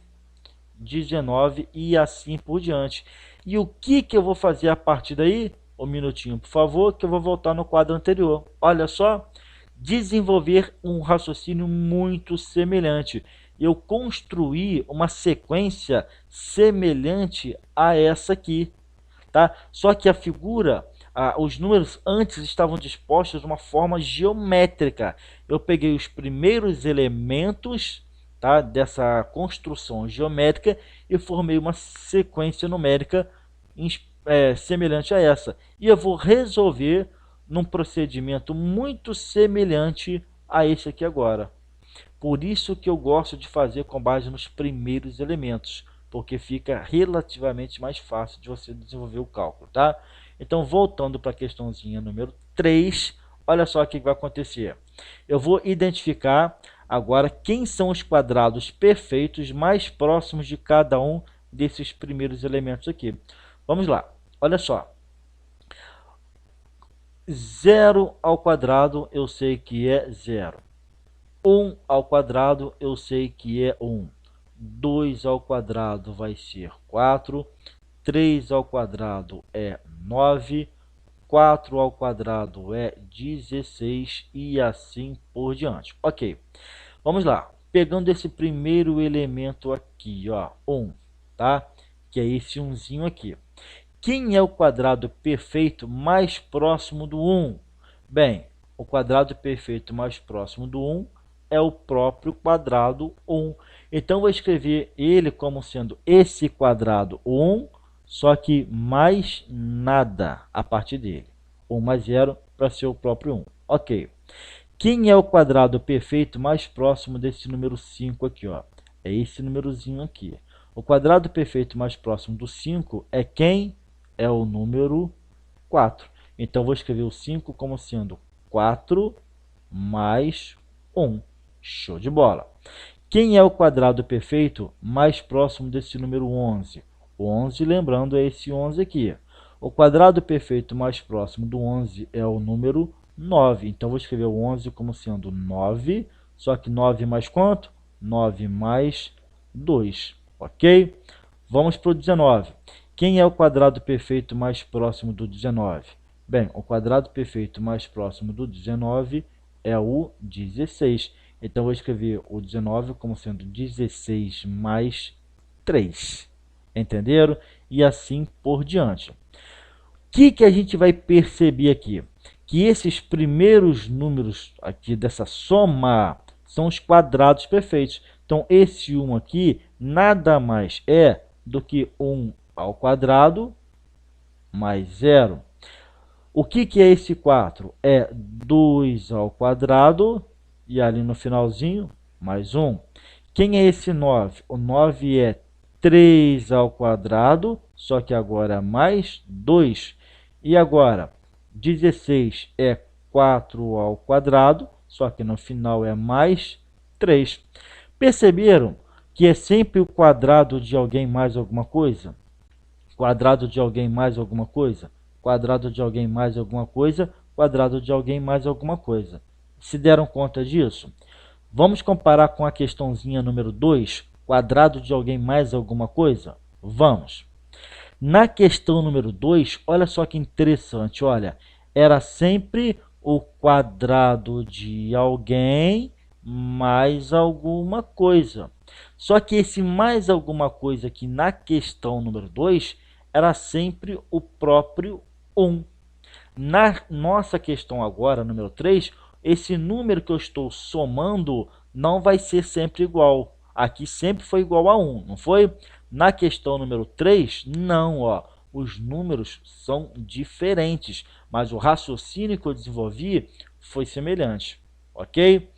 19 e assim por diante. E o que eu vou fazer a partir daí? Um minutinho, por favor, que eu vou voltar no quadro anterior. Olha só, desenvolver um raciocínio muito semelhante. Eu construí uma sequência semelhante a essa aqui, tá? Só que a figura, os números antes estavam dispostos de uma forma geométrica. Eu peguei os primeiros elementos, tá, dessa construção geométrica e formei uma sequência numérica semelhante a essa. E eu vou resolver num procedimento muito semelhante a esse aqui agora. Por isso que eu gosto de fazer com base nos primeiros elementos, porque fica relativamente mais fácil de você desenvolver o cálculo, tá? Então, voltando para a questãozinha número 3, olha só o que vai acontecer. Eu vou identificar agora quem são os quadrados perfeitos mais próximos de cada um desses primeiros elementos aqui. Vamos lá, olha só. 0 ao quadrado eu sei que é 0. 1 ao quadrado eu sei que é 1. 2 ao quadrado vai ser 4. 3 ao quadrado é 9. 4 ao quadrado é 16 e assim por diante. Ok, vamos lá. Pegando esse primeiro elemento aqui, ó, 1, tá? Que é esse 1zinho aqui. Quem é o quadrado perfeito mais próximo do 1? Bem, o quadrado perfeito mais próximo do 1 é o próprio quadrado 1. Então, vou escrever ele como sendo esse quadrado 1, só que mais nada a partir dele. 1 mais 0 para ser o próprio 1. Ok. Quem é o quadrado perfeito mais próximo desse número 5 aqui? Ó? É esse númerozinho aqui. O quadrado perfeito mais próximo do 5 é quem? É o número 4. Então, vou escrever o 5 como sendo 4 mais 1. Show de bola. Quem é o quadrado perfeito mais próximo desse número 11? O 11, lembrando, é esse 11 aqui. O quadrado perfeito mais próximo do 11 é o número 9. Então, vou escrever o 11 como sendo 9. Só que 9 mais quanto? 9 mais 2. Ok? Vamos para o 19. Quem é o quadrado perfeito mais próximo do 19? Bem, o quadrado perfeito mais próximo do 19 é o 16. Então, vou escrever o 19 como sendo 16 mais 3. Entenderam? E assim por diante. O que a gente vai perceber aqui? Que esses primeiros números aqui dessa soma são os quadrados perfeitos. Então, esse 1 aqui nada mais é do que 1 ao quadrado mais 0. O que é esse 4? É 2 ao quadrado e ali no finalzinho mais 1. Quem é esse 9? O 9 é 3 ao quadrado, só que agora mais 2. E agora, 16 é 4 ao quadrado, só que no final é mais 3. Perceberam que é sempre o quadrado de alguém mais alguma coisa? Quadrado de alguém mais alguma coisa? Quadrado de alguém mais alguma coisa? Quadrado de alguém mais alguma coisa. Se deram conta disso? Vamos comparar com a questãozinha número 2, quadrado de alguém mais alguma coisa? Vamos. Na questão número 2, olha só que interessante, olha, era sempre o quadrado de alguém mais alguma coisa. Só que esse mais alguma coisa aqui na questão número 2 era sempre o próprio 1. Na nossa questão agora, número 3, esse número que eu estou somando não vai ser sempre igual. Aqui sempre foi igual a 1, não foi? Na questão número 3, não, ó. Os números são diferentes, mas o raciocínio que eu desenvolvi foi semelhante, ok?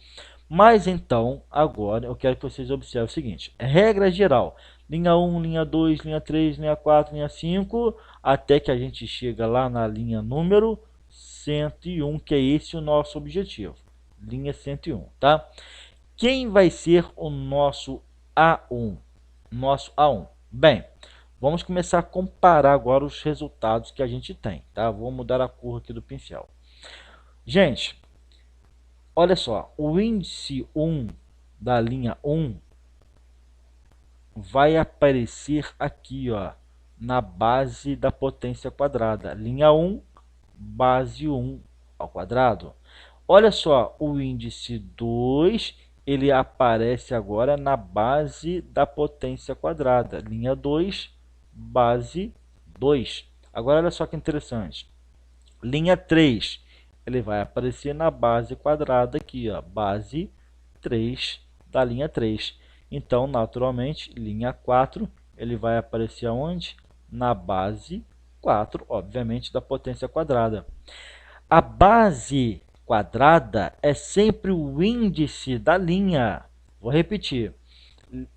Mas então, agora eu quero que vocês observem o seguinte: regra geral, linha 1, linha 2, linha 3, linha 4, linha 5, até que a gente chega lá na linha número 101, que é esse o nosso objetivo, linha 101, tá? Quem vai ser o nosso A1? Nosso A1. Bem, vamos começar a comparar agora os resultados que a gente tem, tá? Vou mudar a cor aqui do pincel. Gente, olha só, o índice 1 da linha 1 vai aparecer aqui, ó, na base da potência quadrada. Linha 1, base 1 ao quadrado. Olha só, o índice 2, ele aparece agora na base da potência quadrada. Linha 2, base 2. Agora, olha só que interessante. Linha 3, ele vai aparecer na base quadrada aqui, ó, base 3 da linha 3. Então, naturalmente, linha 4, ele vai aparecer onde? Na base 4, obviamente, da potência quadrada. A base quadrada é sempre o índice da linha. Vou repetir.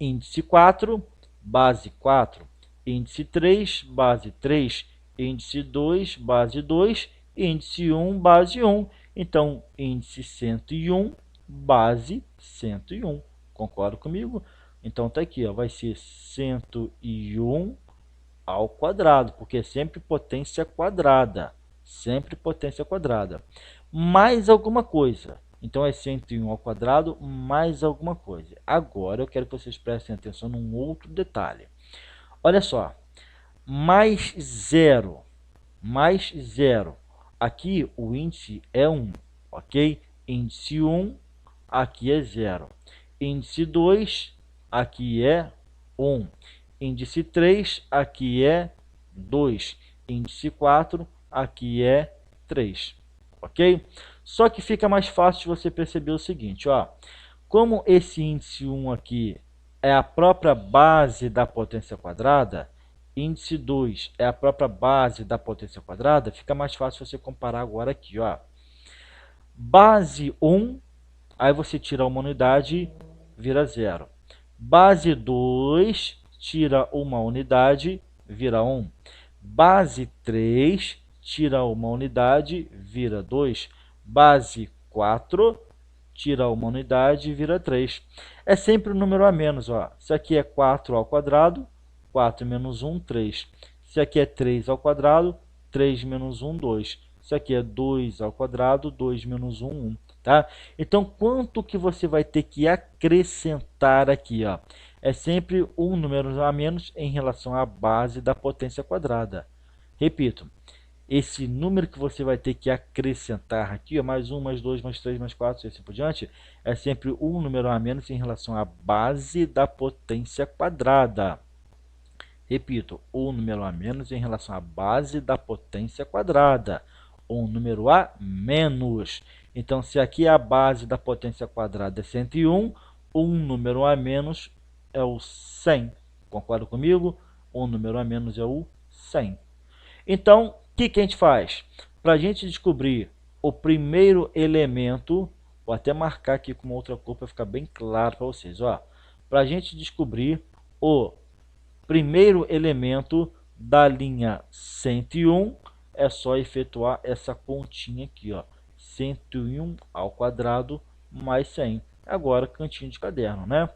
Índice 4, base 4. Índice 3, base 3. Índice 2, base 2. Índice 1, base 1. Então, índice 101, base 101. Concorda comigo? Então, está aqui, ó, vai ser 101 ao quadrado, porque é sempre potência quadrada. Sempre potência quadrada. Mais alguma coisa. Então, é 101 ao quadrado mais alguma coisa. Agora, eu quero que vocês prestem atenção num outro detalhe. Olha só. Mais 0. Mais 0. Aqui, o índice é 1. Ok? Índice 1, aqui é 0. Índice 2, aqui é 1. Índice 3, aqui é 2. Índice 4, aqui é 3. Ok? Só que fica mais fácil de você perceber o seguinte, ó. Como esse índice 1 aqui é a própria base da potência quadrada, índice 2 é a própria base da potência quadrada, fica mais fácil você comparar agora aqui, ó. Base 1, aí você tira uma unidade, vira 0. Base 2, tira uma unidade, vira 1. Base 3, tira uma unidade, vira 2. Base 4, tira uma unidade, vira 3. É sempre o número a menos, ó. Isso aqui é 4 ao quadrado, 4 menos 1, 3. Isso aqui é 3 ao quadrado, 3 menos 1, 2. Isso aqui é 2 ao quadrado, 2 menos 1, 1. Tá? Então, quanto que você vai ter que acrescentar aqui? Ó? É sempre um número a menos em relação à base da potência quadrada. Repito, esse número que você vai ter que acrescentar aqui, ó, mais 1, mais 2, mais 3, mais 4, e assim por diante, é sempre um número a menos em relação à base da potência quadrada. Repito, um número a menos em relação à base da potência quadrada. Um número a menos. Então, se aqui a base da potência quadrada é 101, um número a menos é o 100. Concorda comigo? Um número a menos é o 100. Então, o que a gente faz? Para a gente descobrir o primeiro elemento, vou até marcar aqui com uma outra cor para ficar bem claro para vocês. Para a gente descobrir o primeiro elemento da linha 101, é só efetuar essa continha aqui, ó, 101 ao quadrado mais 100. Agora, cantinho de caderno, né?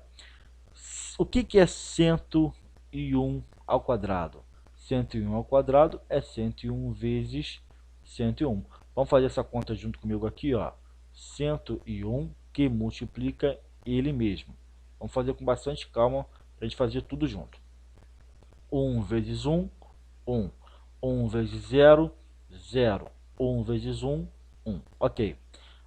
O que é 101 ao quadrado? 101 ao quadrado é 101 vezes 101. Vamos fazer essa conta junto comigo aqui, ó. 101 que multiplica ele mesmo. Vamos fazer com bastante calma para a gente fazer tudo junto. 1 vezes 1, 1. 1 vezes 0, 0. 1 vezes 1, 1. Ok.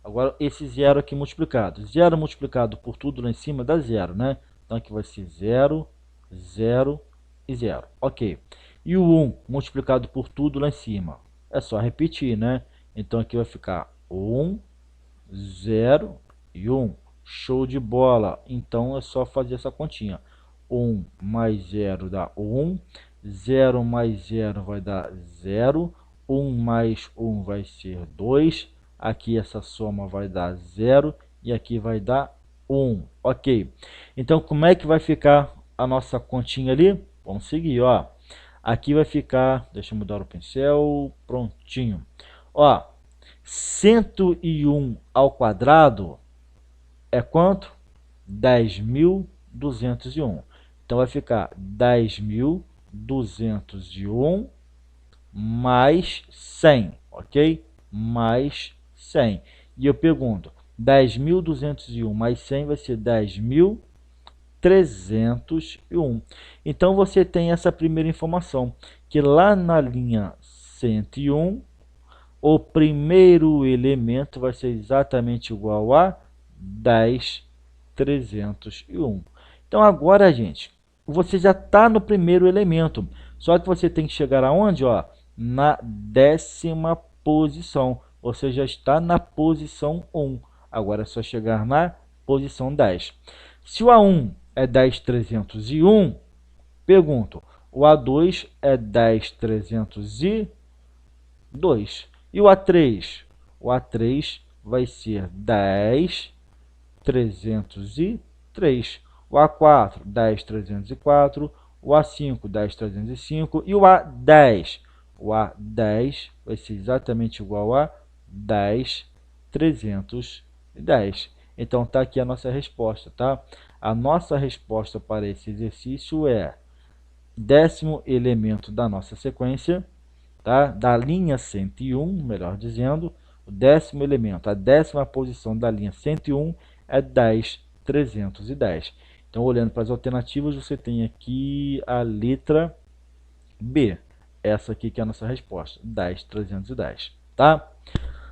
Agora, esse 0 aqui multiplicado. 0 multiplicado por tudo lá em cima dá 0, né? Então, aqui vai ser 0, 0 e 0. Ok. E o 1 multiplicado por tudo lá em cima. É só repetir, né? Então aqui vai ficar 1, 0 e 1. Show de bola! Então é só fazer essa continha. 1 mais 0 dá 1. 0 mais 0 vai dar 0. 1 mais 1 vai ser 2. Aqui essa soma vai dar 0. E aqui vai dar 1. Ok. Então como é que vai ficar a nossa continha ali? Vamos seguir, ó. Aqui vai ficar, deixa eu mudar o pincel, prontinho. Ó, 101 ao quadrado é quanto? 10.201. Então vai ficar 10.201 mais 100, ok? Mais 100. E eu pergunto, 10.201 mais 100 vai ser 10.301. Então você tem essa primeira informação, que lá na linha 101, o primeiro elemento vai ser exatamente igual a 10.301. Então agora, gente, você já está no primeiro elemento, só que você tem que chegar aonde? Ó, na 10ª posição, você já está na posição 1. Agora é só chegar na posição 10. Se o A1 é 10.301, pergunto, o A2 é 10.302. E o A3? O A3 vai ser 10.303. O A4, 10.304. O A5, 10.305. E o A10? O A10 vai ser exatamente igual a 10.310. Então, está aqui a nossa resposta, tá? A nossa resposta para esse exercício é 10º elemento da nossa sequência, tá? Da linha 101, melhor dizendo, o 10º elemento, a 10ª posição da linha 101 é 10.310. Então, olhando para as alternativas, você tem aqui a letra B. Essa aqui que é a nossa resposta, 10.310, tá?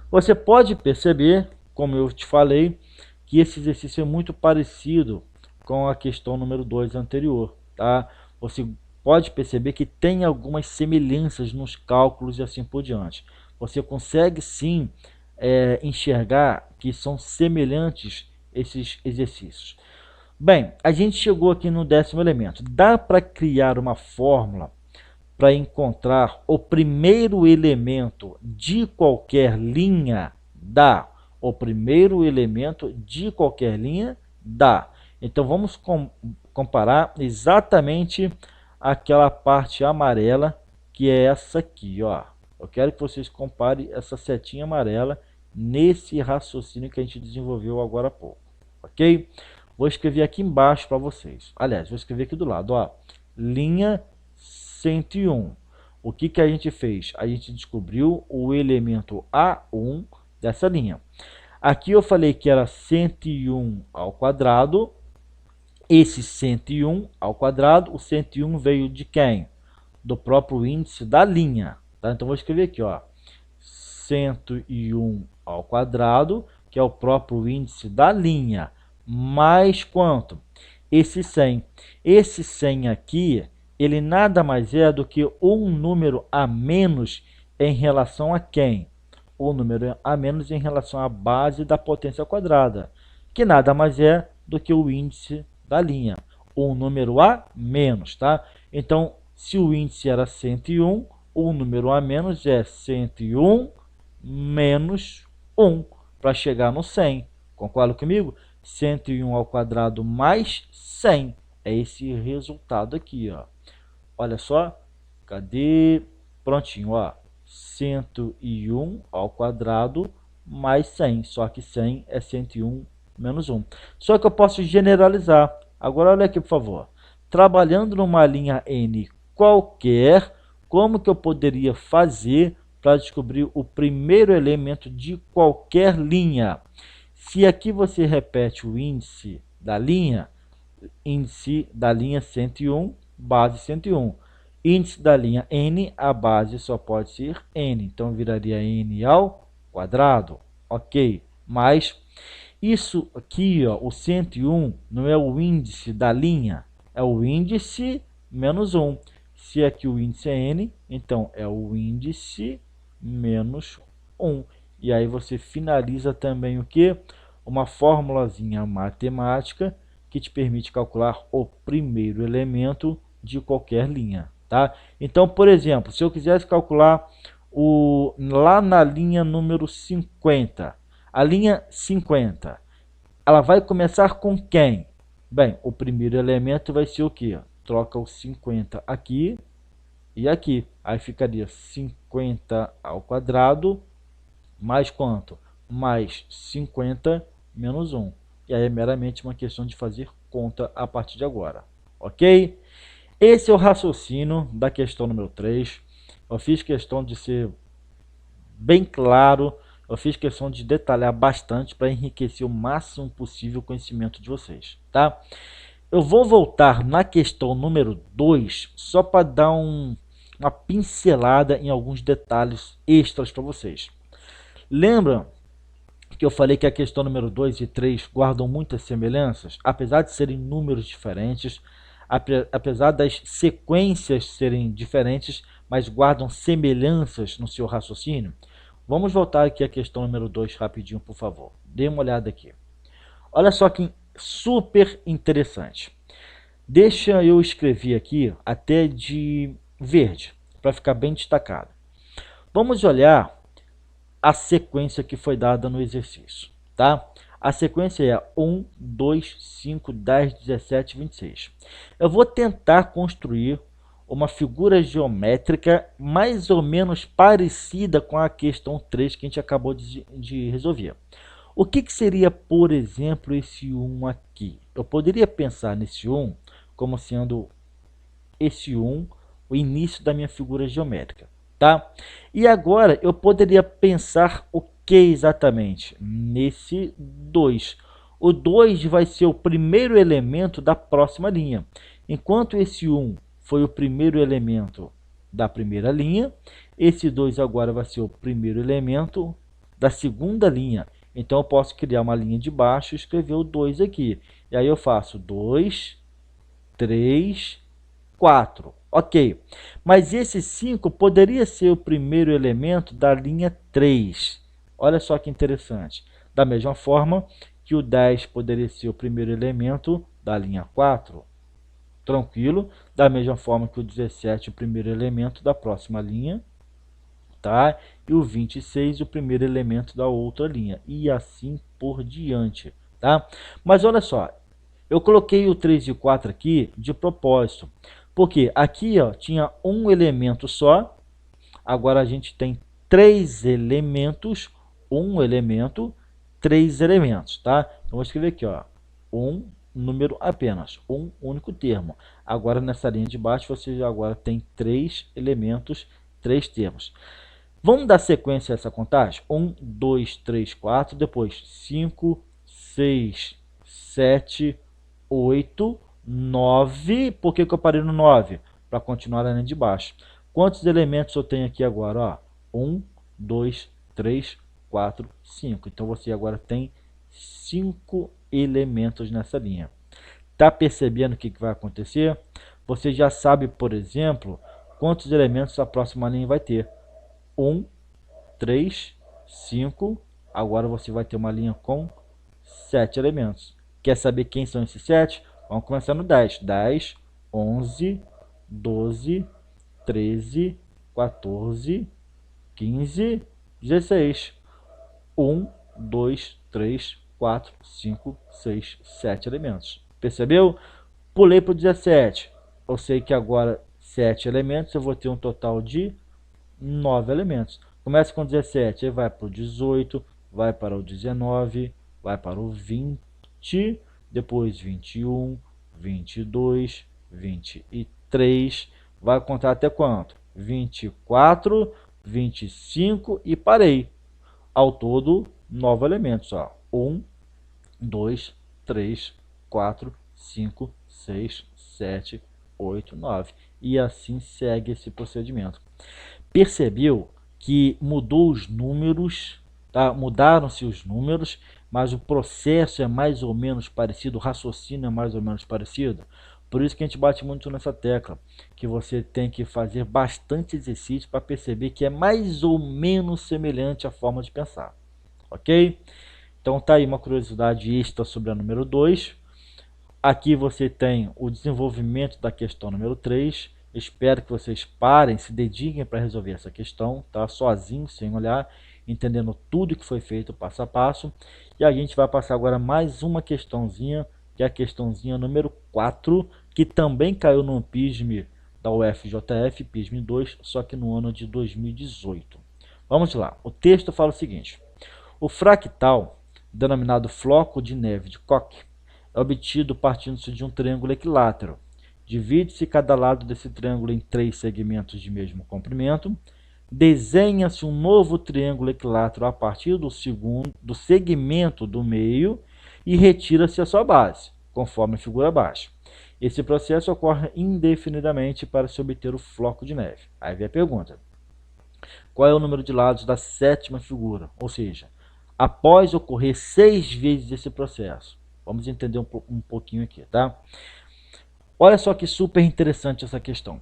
Você pode perceber, como eu te falei, que esse exercício é muito parecido com a questão número 2 anterior, tá? Você pode perceber que tem algumas semelhanças nos cálculos e assim por diante. Você consegue sim enxergar que são semelhantes esses exercícios. Bem, a gente chegou aqui no 10º elemento. Dá para criar uma fórmula para encontrar o primeiro elemento de qualquer linha? Dá. O primeiro elemento de qualquer linha? Dá. Então vamos comparar exatamente aquela parte amarela, que é essa aqui, ó. Eu quero que vocês comparem essa setinha amarela nesse raciocínio que a gente desenvolveu agora há pouco, ok? Vou escrever aqui embaixo para vocês. Aliás, vou escrever aqui do lado, ó. Linha 101. O que a gente fez? A gente descobriu o elemento A1 dessa linha. Aqui eu falei que era 101 ao quadrado. Esse 101 ao quadrado, o 101 veio de quem? Do próprio índice da linha. Tá? Então, vou escrever aqui, ó, 101 ao quadrado, que é o próprio índice da linha, mais quanto? Esse 100. Esse 100 aqui, ele nada mais é do que um número a menos em relação a quem? O número a menos em relação à base da potência quadrada, que nada mais é do que o índice da linha, um número a menos, tá? Então, se o índice era 101, o número a menos é 101 menos 1, para chegar no 100. Concorda comigo? 101 ao quadrado mais 100. É esse resultado aqui, ó. Olha só. Cadê? Prontinho, ó. 101 ao quadrado mais 100. Só que 100 é 101 menos 1. Só que eu posso generalizar. Agora, olha aqui, por favor. Trabalhando numa linha N qualquer, como que eu poderia fazer para descobrir o primeiro elemento de qualquer linha? Se aqui você repete o índice da linha 101, base 101. Índice da linha N, a base só pode ser N. Então, viraria N ao quadrado. Ok. Mas isso aqui, ó, o 101, não é o índice da linha, é o índice menos 1. Se aqui o índice é n, então é o índice menos 1. E aí você finaliza também o quê? Uma formulazinha matemática que te permite calcular o primeiro elemento de qualquer linha, tá? Então, por exemplo, se eu quisesse calcular lá na linha número 50, a linha 50, ela vai começar com quem? Bem, o primeiro elemento vai ser o quê? Troca o 50 aqui e aqui. Aí ficaria 50 ao quadrado mais quanto? Mais 50 menos 1. E aí é meramente uma questão de fazer conta a partir de agora. Ok? Esse é o raciocínio da questão número 3. Eu fiz questão de ser bem claro, eu fiz questão de detalhar bastante para enriquecer o máximo possível o conhecimento de vocês, tá? Eu vou voltar na questão número 2 só para dar uma pincelada em alguns detalhes extras para vocês. Lembra que eu falei que a questão número 2 e 3 guardam muitas semelhanças? Apesar de serem números diferentes, apesar das sequências serem diferentes, mas guardam semelhanças no seu raciocínio? Vamos voltar aqui à questão número 2 rapidinho, por favor. Dê uma olhada aqui. Olha só que super interessante. Deixa eu escrever aqui até de verde, para ficar bem destacado. Vamos olhar a sequência que foi dada no exercício, tá? A sequência é 1, 2, 5, 10, 17, 26. Eu vou tentar construir uma figura geométrica mais ou menos parecida com a questão 3 que a gente acabou de resolver. O que seria, por exemplo, esse 1 aqui? Eu poderia pensar nesse 1 como sendo esse 1 o início da minha figura geométrica, tá? E agora eu poderia pensar o que exatamente? Nesse 2. O 2 vai ser o primeiro elemento da próxima linha. Enquanto esse 1 foi o primeiro elemento da primeira linha, esse 2 agora vai ser o primeiro elemento da segunda linha. Então eu posso criar uma linha de baixo e escrever o 2 aqui. E aí eu faço 2, 3, 4. Ok. Mas esse 5 poderia ser o primeiro elemento da linha 3. Olha só que interessante. Da mesma forma que o 10 poderia ser o primeiro elemento da linha 4. Tranquilo? Da mesma forma que o 17 o primeiro elemento da próxima linha. Tá? E o 26 o primeiro elemento da outra linha. E assim por diante. Tá? Mas olha só. Eu coloquei o 3 e o 4 aqui de propósito. Porque aqui ó, tinha um elemento só. Agora a gente tem 3 elementos. Um elemento, 3 elementos. Tá? Então vou escrever aqui. Ó, um número apenas. Um único termo. Agora nessa linha de baixo você já agora tem 3 elementos, 3 termos. Vamos dar sequência a essa contagem? 1, 2, 3, 4. Depois 5, 6, 7, 8, 9. Por que eu parei no 9? Para continuar a linha de baixo. Quantos elementos eu tenho aqui agora? 1, 2, 3, 4, 5. Então você agora tem 5 elementos nessa linha. Está percebendo o que vai acontecer? Você já sabe, por exemplo, quantos elementos a próxima linha vai ter. 1, 3, 5. Agora você vai ter uma linha com 7 elementos. Quer saber quem são esses 7? Vamos começar no 10. 10, 11, 12, 13, 14, 15, 16. 1, 2, 3, 4, 5, 6, 7 elementos. Percebeu? Pulei para o 17. Eu sei que agora 7 elementos, eu vou ter um total de 9 elementos. Começa com 17, aí vai para o 18, vai para o 19, vai para o 20, depois 21, 22, 23, vai contar até quanto? 24, 25 e parei. Ao todo, 9 elementos. Ó. 1, 2, 3, 4, 5, 6, 7, 8, 9. E assim segue esse procedimento. Percebeu que mudou os números, tá? Mudaram-se os números, mas o processo é mais ou menos parecido, o raciocínio é mais ou menos parecido? Por isso que a gente bate muito nessa tecla, que você tem que fazer bastante exercício para perceber que é mais ou menos semelhante à forma de pensar, ok? Então tá aí uma curiosidade extra sobre a número 2. Aqui você tem o desenvolvimento da questão número 3. Espero que vocês parem, se dediquem para resolver essa questão, tá? Sozinho, sem olhar, entendendo tudo que foi feito passo a passo. E a gente vai passar agora mais uma questãozinha, que é a questãozinha número 4, que também caiu no PISM da UFJF, PISM 2, só que no ano de 2018. Vamos lá, o texto fala o seguinte: o fractal, denominado floco de neve de Koch, é obtido partindo-se de um triângulo equilátero. Divide-se cada lado desse triângulo em 3 segmentos de mesmo comprimento. Desenha-se um novo triângulo equilátero a partir do segmento do meio e retira-se a sua base, conforme a figura abaixo. Esse processo ocorre indefinidamente para se obter o floco de neve. Aí vem a pergunta: qual é o número de lados da sétima figura? Ou seja, após ocorrer 6 vezes esse processo. Vamos entender um pouquinho aqui, tá? Olha só que super interessante essa questão.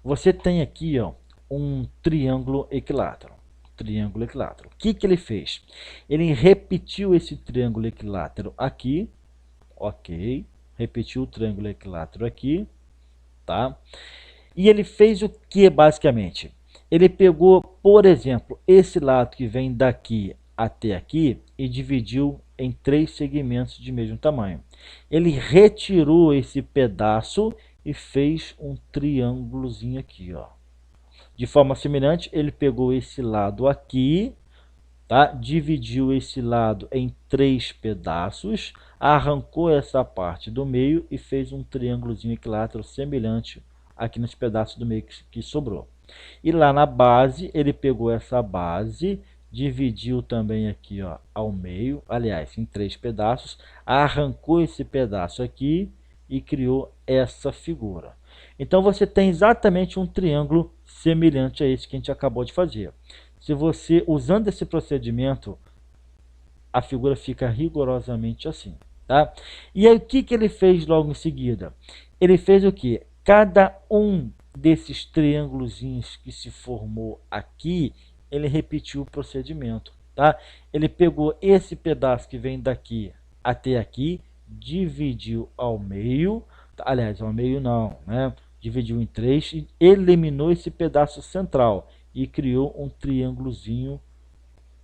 Você tem aqui, ó, um triângulo equilátero. Triângulo equilátero. O que ele fez? Ele repetiu esse triângulo equilátero aqui, ok? Repetiu o triângulo equilátero aqui, tá? E ele fez o que basicamente? Ele pegou, por exemplo, esse lado que vem daqui até aqui e dividiu em 3 segmentos de mesmo tamanho. Ele retirou esse pedaço e fez um triângulozinho aqui, ó. De forma semelhante, ele pegou esse lado aqui, tá? Dividiu esse lado em 3 pedaços, arrancou essa parte do meio e fez um triângulozinho equilátero semelhante aqui nos pedaços do meio que sobrou. E lá na base, ele pegou essa base, dividiu também aqui, ó, ao meio, aliás, em 3 pedaços, arrancou esse pedaço aqui e criou essa figura. Então você tem exatamente um triângulo semelhante a esse que a gente acabou de fazer. Se você, usando esse procedimento, a figura fica rigorosamente assim, tá? E aí o que ele fez logo em seguida? Ele fez o que? Cada um desses triângulozinhos que se formou aqui, ele repetiu o procedimento, tá? Ele pegou esse pedaço que vem daqui até aqui, dividiu ao meio, aliás, ao meio não, né? Dividiu em 3 e eliminou esse pedaço central e criou um triângulozinho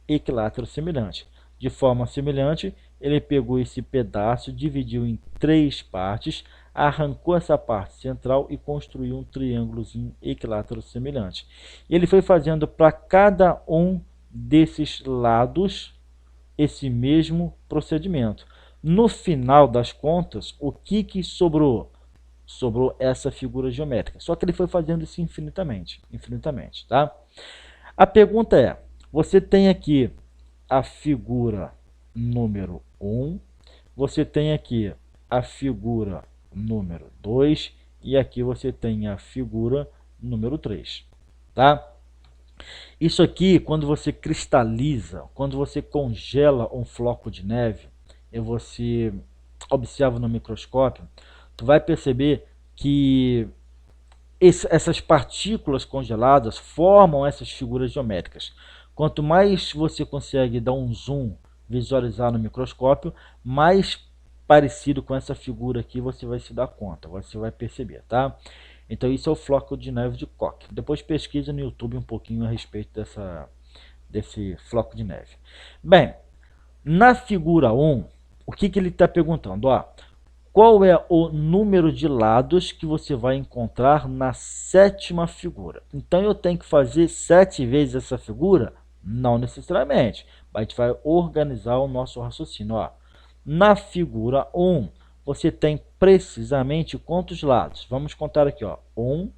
equilátero semelhante. De forma semelhante, ele pegou esse pedaço, dividiu em 3 partes, arrancou essa parte central e construiu um triângulozinho equilátero semelhante. Ele foi fazendo para cada um desses lados esse mesmo procedimento. No final das contas, o que sobrou? Sobrou essa figura geométrica. Só que ele foi fazendo isso infinitamente, tá? A pergunta é, você tem aqui a figura número 1, você tem aqui a figura número 2 e aqui você tem a figura número 3, tá? Isso aqui, quando você cristaliza, quando você congela um floco de neve e você observa no microscópio, tu vai perceber que essas partículas congeladas formam essas figuras geométricas. Quanto mais você consegue dar um zoom, visualizar no microscópio, mais parecido com essa figura aqui você vai se dar conta, você vai perceber, tá? Então isso é o floco de neve de Koch. Depois pesquisa no YouTube um pouquinho a respeito desse floco de neve. Bem, na figura 1, o que ele está perguntando? Ó, qual é o número de lados que você vai encontrar na sétima figura? Então eu tenho que fazer 7 vezes essa figura? Não necessariamente. A gente vai organizar o nosso raciocínio. Ó. Na figura 1, você tem precisamente quantos lados? Vamos contar aqui. Ó. 1,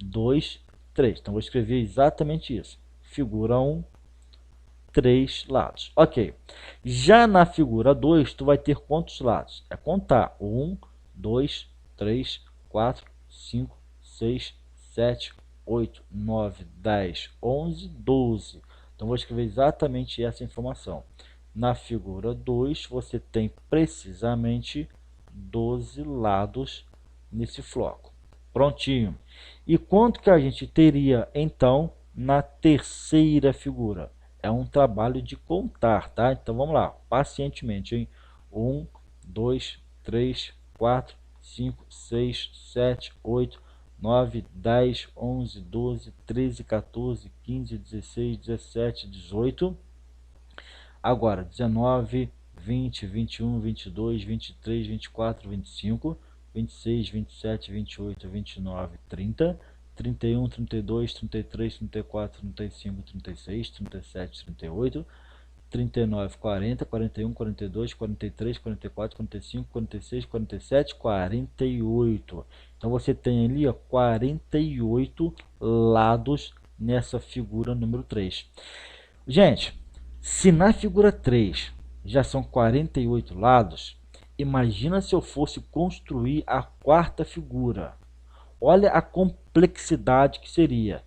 2, 3. Então vou escrever exatamente isso. Figura 1, 3 lados. Ok. Já na figura 2, tu vai ter quantos lados? É contar. 1, 2, 3, 4, 5, 6, 7, 8, 9, 10, 11, 12. Então, vou escrever exatamente essa informação. Na figura 2, você tem precisamente 12 lados nesse floco. Prontinho. E quanto que a gente teria, então, na terceira figura? É um trabalho de contar, tá? Então, vamos lá, pacientemente, hein? 1, 2, 3, 4, 5, 6, 7, 8, 9, 10, 11, 12, 13, 14, 15, 16, 17, 18. Agora, 19, 20, 21, 22, 23, 24, 25, 26, 27, 28, 29, 30, 31, 32, 33, 34, 35, 36, 37, 38, 39, 40, 41, 42, 43, 44, 45, 46, 47, 48. Então você tem ali, ó, 48 lados nessa figura número 3. Gente, se na figura 3 já são 48 lados, imagina se eu fosse construir a quarta figura. Olha a complexidade que seria.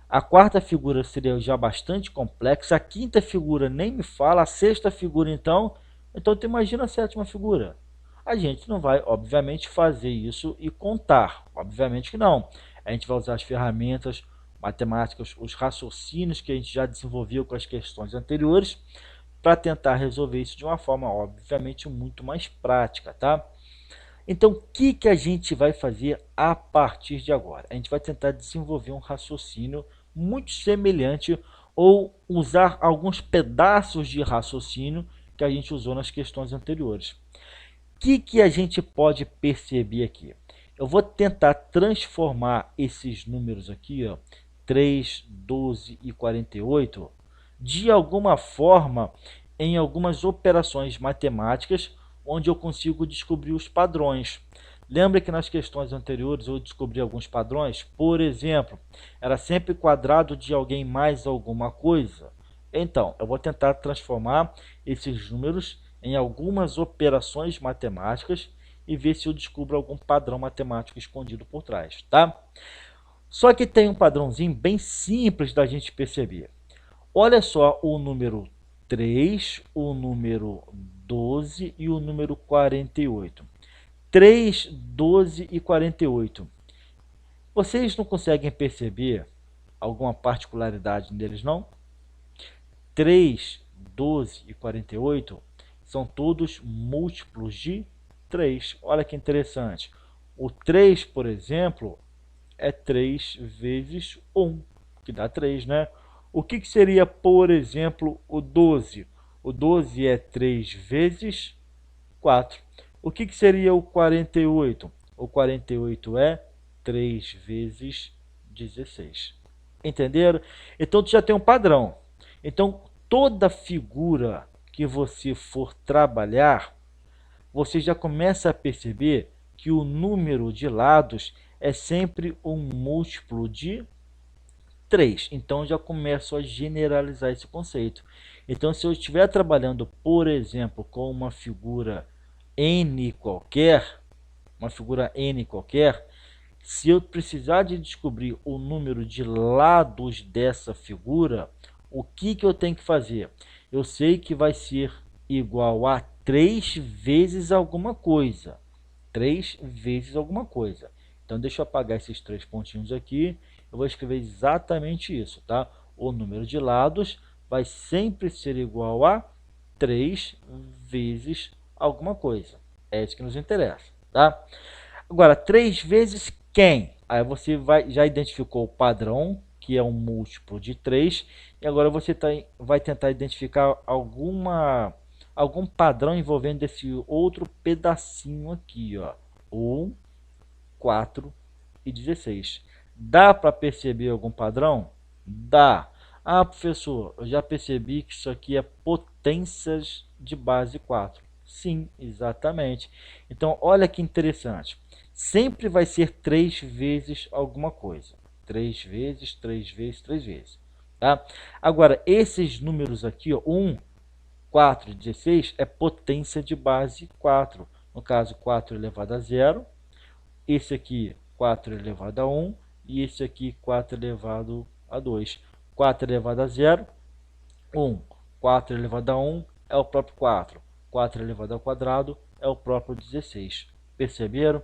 A quarta figura seria já bastante complexa, a quinta figura nem me fala, a sexta figura então tu imagina a sétima figura. A gente não vai, obviamente, fazer isso e contar, obviamente que não. A gente vai usar as ferramentas matemáticas, os raciocínios que a gente já desenvolveu com as questões anteriores, para tentar resolver isso de uma forma, obviamente, muito mais prática, tá? Então, o que a gente vai fazer a partir de agora? A gente vai tentar desenvolver um raciocínio muito semelhante ou usar alguns pedaços de raciocínio que a gente usou nas questões anteriores. O que a gente pode perceber aqui? Eu vou tentar transformar esses números aqui, ó, 3, 12 e 48, de alguma forma em algumas operações matemáticas onde eu consigo descobrir os padrões. Lembra que nas questões anteriores eu descobri alguns padrões? Por exemplo, era sempre quadrado de alguém mais alguma coisa. Então, eu vou tentar transformar esses números em algumas operações matemáticas e ver se eu descubro algum padrão matemático escondido por trás, tá? Só que tem um padrãozinho bem simples da gente perceber. Olha só o número 3, o número 12 e o número 48. 3, 12 e 48. Vocês não conseguem perceber alguma particularidade neles, não? 3, 12 e 48 são todos múltiplos de 3. Olha que interessante. O 3, por exemplo, é 3 vezes 1, que dá 3, né? O que seria, por exemplo, o 12? O 12 é 3 vezes 4. O que seria o 48? O 48 é 3 vezes 16. Entenderam? Então, tu já tem um padrão. Então, toda figura que você for trabalhar, você já começa a perceber que o número de lados é sempre um múltiplo de 3. Então, já começo a generalizar esse conceito. Então, se eu estiver trabalhando, por exemplo, com uma figura N qualquer, se eu precisar de descobrir o número de lados dessa figura, o que eu tenho que fazer? Eu sei que vai ser igual a 3 vezes alguma coisa. 3 vezes alguma coisa. Então, deixa eu apagar esses 3 pontinhos aqui. Eu vou escrever exatamente isso, tá? O número de lados vai sempre ser igual a 3 vezes alguma coisa. É isso que nos interessa, tá? Agora, 3 vezes quem? Aí você já identificou o padrão, que é um múltiplo de 3, e agora você vai tentar identificar algum padrão envolvendo esse outro pedacinho aqui, ó. 1, 4 e 16. Dá para perceber algum padrão? Dá. Ah, professor, eu já percebi que isso aqui é potências de base 4. Sim, exatamente. Então, olha que interessante. Sempre vai ser 3 vezes alguma coisa. 3 vezes, 3 vezes, 3 vezes. Tá? Agora, esses números aqui, ó, 1, 4 e 16, é potência de base 4. No caso, 4 elevado a 0. Esse aqui, 4 elevado a 1. E esse aqui, 4 elevado a 2. 4 elevado a 0, 1. 4 elevado a 1 é o próprio 4. 4 elevado ao quadrado é o próprio 16. Perceberam?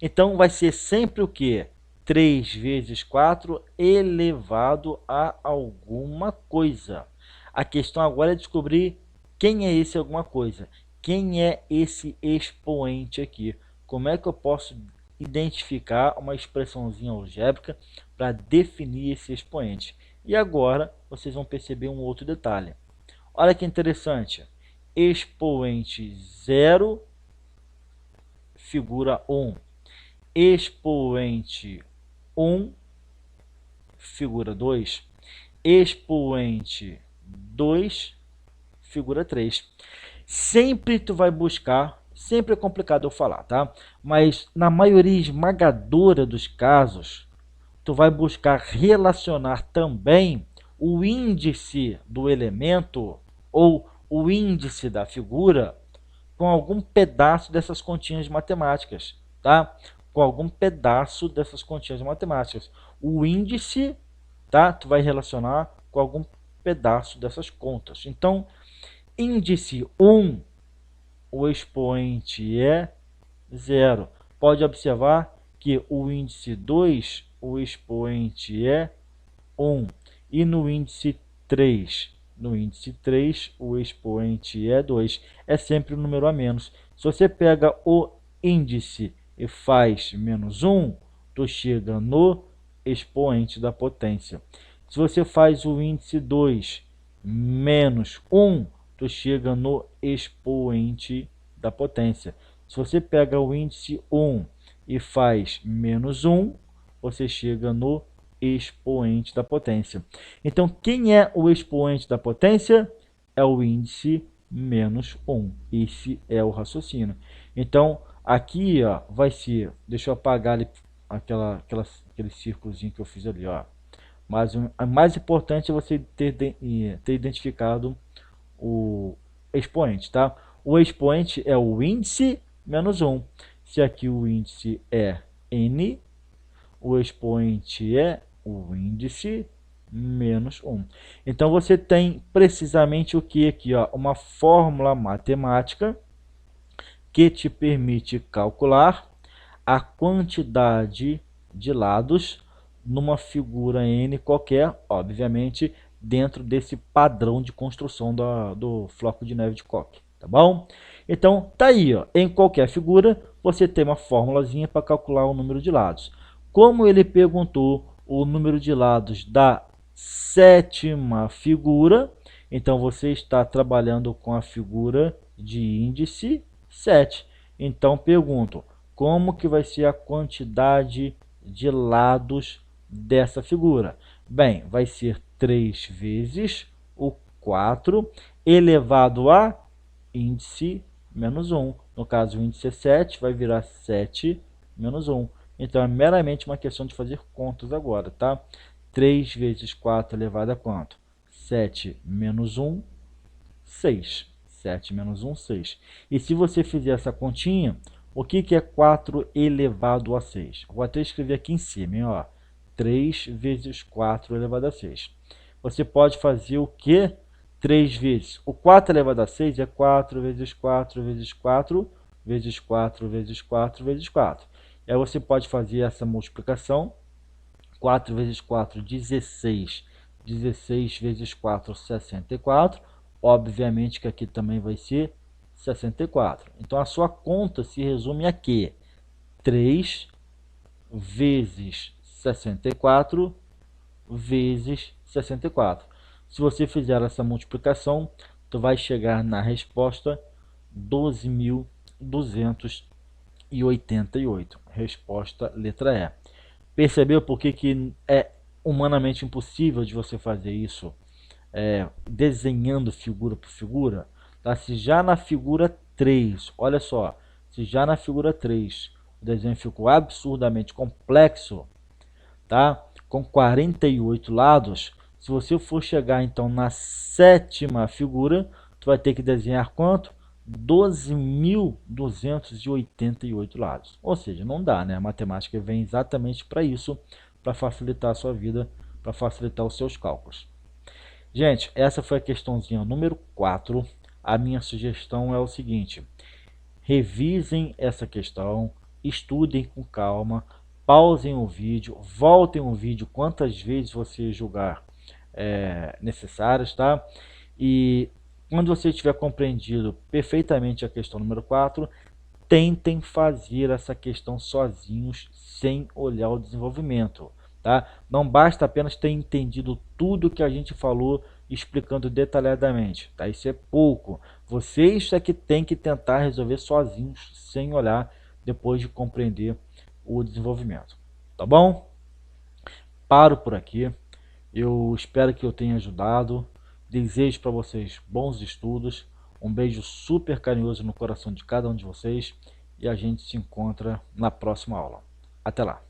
Então, vai ser sempre o quê? 3 vezes 4 elevado a alguma coisa. A questão agora é descobrir quem é esse alguma coisa. Quem é esse expoente aqui? Como é que eu posso identificar uma expressãozinha algébrica para definir esse expoente? E agora vocês vão perceber um outro detalhe. Olha que interessante. Expoente 0, figura 1. Expoente 1, figura 2. Expoente 2, figura 3. Sempre tu vai buscar, sempre é complicado eu falar, tá? Mas na maioria esmagadora dos casos, tu vai buscar relacionar também o índice do elemento ou o índice da figura com algum pedaço dessas continhas matemáticas, tá? Com algum pedaço dessas continhas matemáticas. O índice, tá? Tu vai relacionar com algum pedaço dessas contas. Então, índice 1, o expoente é 0. Pode observar que o índice 2, o expoente é 1. E no índice 3, o expoente é 2. É sempre um número a menos. Se você pega o índice e faz menos 1, tu chega no expoente da potência. Se você faz o índice 2 menos 1, tu chega no expoente da potência. Se você pega o índice 1 e faz menos 1, você chega no expoente da potência. Então, quem é o expoente da potência? É o índice menos 1. Esse é o raciocínio. Então, aqui ó, vai ser... Deixa eu apagar ali aquele círculozinho que eu fiz ali. Ó. Mas o mais importante é você ter identificado o expoente. Tá? O expoente é o índice menos 1. Se aqui o índice é n, o expoente é o índice menos 1. Então, você tem precisamente o que aqui? Ó, uma fórmula matemática que te permite calcular a quantidade de lados numa figura n qualquer, obviamente, dentro desse padrão de construção do floco de neve de Koch. Tá bom? Então, tá aí. Ó, em qualquer figura, você tem uma formulazinha para calcular o número de lados. Como ele perguntou o número de lados da sétima figura, então você está trabalhando com a figura de índice 7. Então pergunto, como que vai ser a quantidade de lados dessa figura? Bem, vai ser 3 vezes o 4 elevado a índice menos 1. No caso, o índice é 7, vai virar 7 menos 1. Então, é meramente uma questão de fazer contas agora, tá? 3 vezes 4 elevado a quanto? 7 menos 1, 6. 7 menos 1, 6. E se você fizer essa continha, o que é 4 elevado a 6? Vou até escrever aqui em cima, hein, ó. 3 vezes 4 elevado a 6. Você pode fazer o que? 3 vezes. O 4 elevado a 6 é 4 vezes 4 vezes 4 vezes 4 vezes 4 vezes 4. Aí você pode fazer essa multiplicação. 4 vezes 4, 16. 16 vezes 4, 64. Obviamente que aqui também vai ser 64. Então, a sua conta se resume a quê? 3 vezes 64 vezes 64. Se você fizer essa multiplicação, tu vai chegar na resposta 12.288. Resposta letra E. Percebeu por que é humanamente impossível de você fazer isso desenhando figura por figura? Tá? Se já na figura 3, olha só, se já na figura 3 o desenho ficou absurdamente complexo, tá? Com 48 lados, se você for chegar então na sétima figura, tu vai ter que desenhar quanto? 12.288 lados. Ou seja, não dá, né? A matemática vem exatamente para isso, para facilitar a sua vida, para facilitar os seus cálculos. Gente, essa foi a questãozinha número 4. A minha sugestão é o seguinte: revisem essa questão, estudem com calma, pausem o vídeo, voltem o vídeo quantas vezes você julgar necessárias, tá? E quando você tiver compreendido perfeitamente a questão número 4, tentem fazer essa questão sozinhos, sem olhar o desenvolvimento, tá? Não basta apenas ter entendido tudo que a gente falou, explicando detalhadamente, tá? Isso é pouco. Vocês é que tem que tentar resolver sozinhos, sem olhar, depois de compreender o desenvolvimento, tá bom? Paro por aqui. Eu espero que eu tenha ajudado. Desejo para vocês bons estudos. Um beijo super carinhoso no coração de cada um de vocês. E a gente se encontra na próxima aula. Até lá!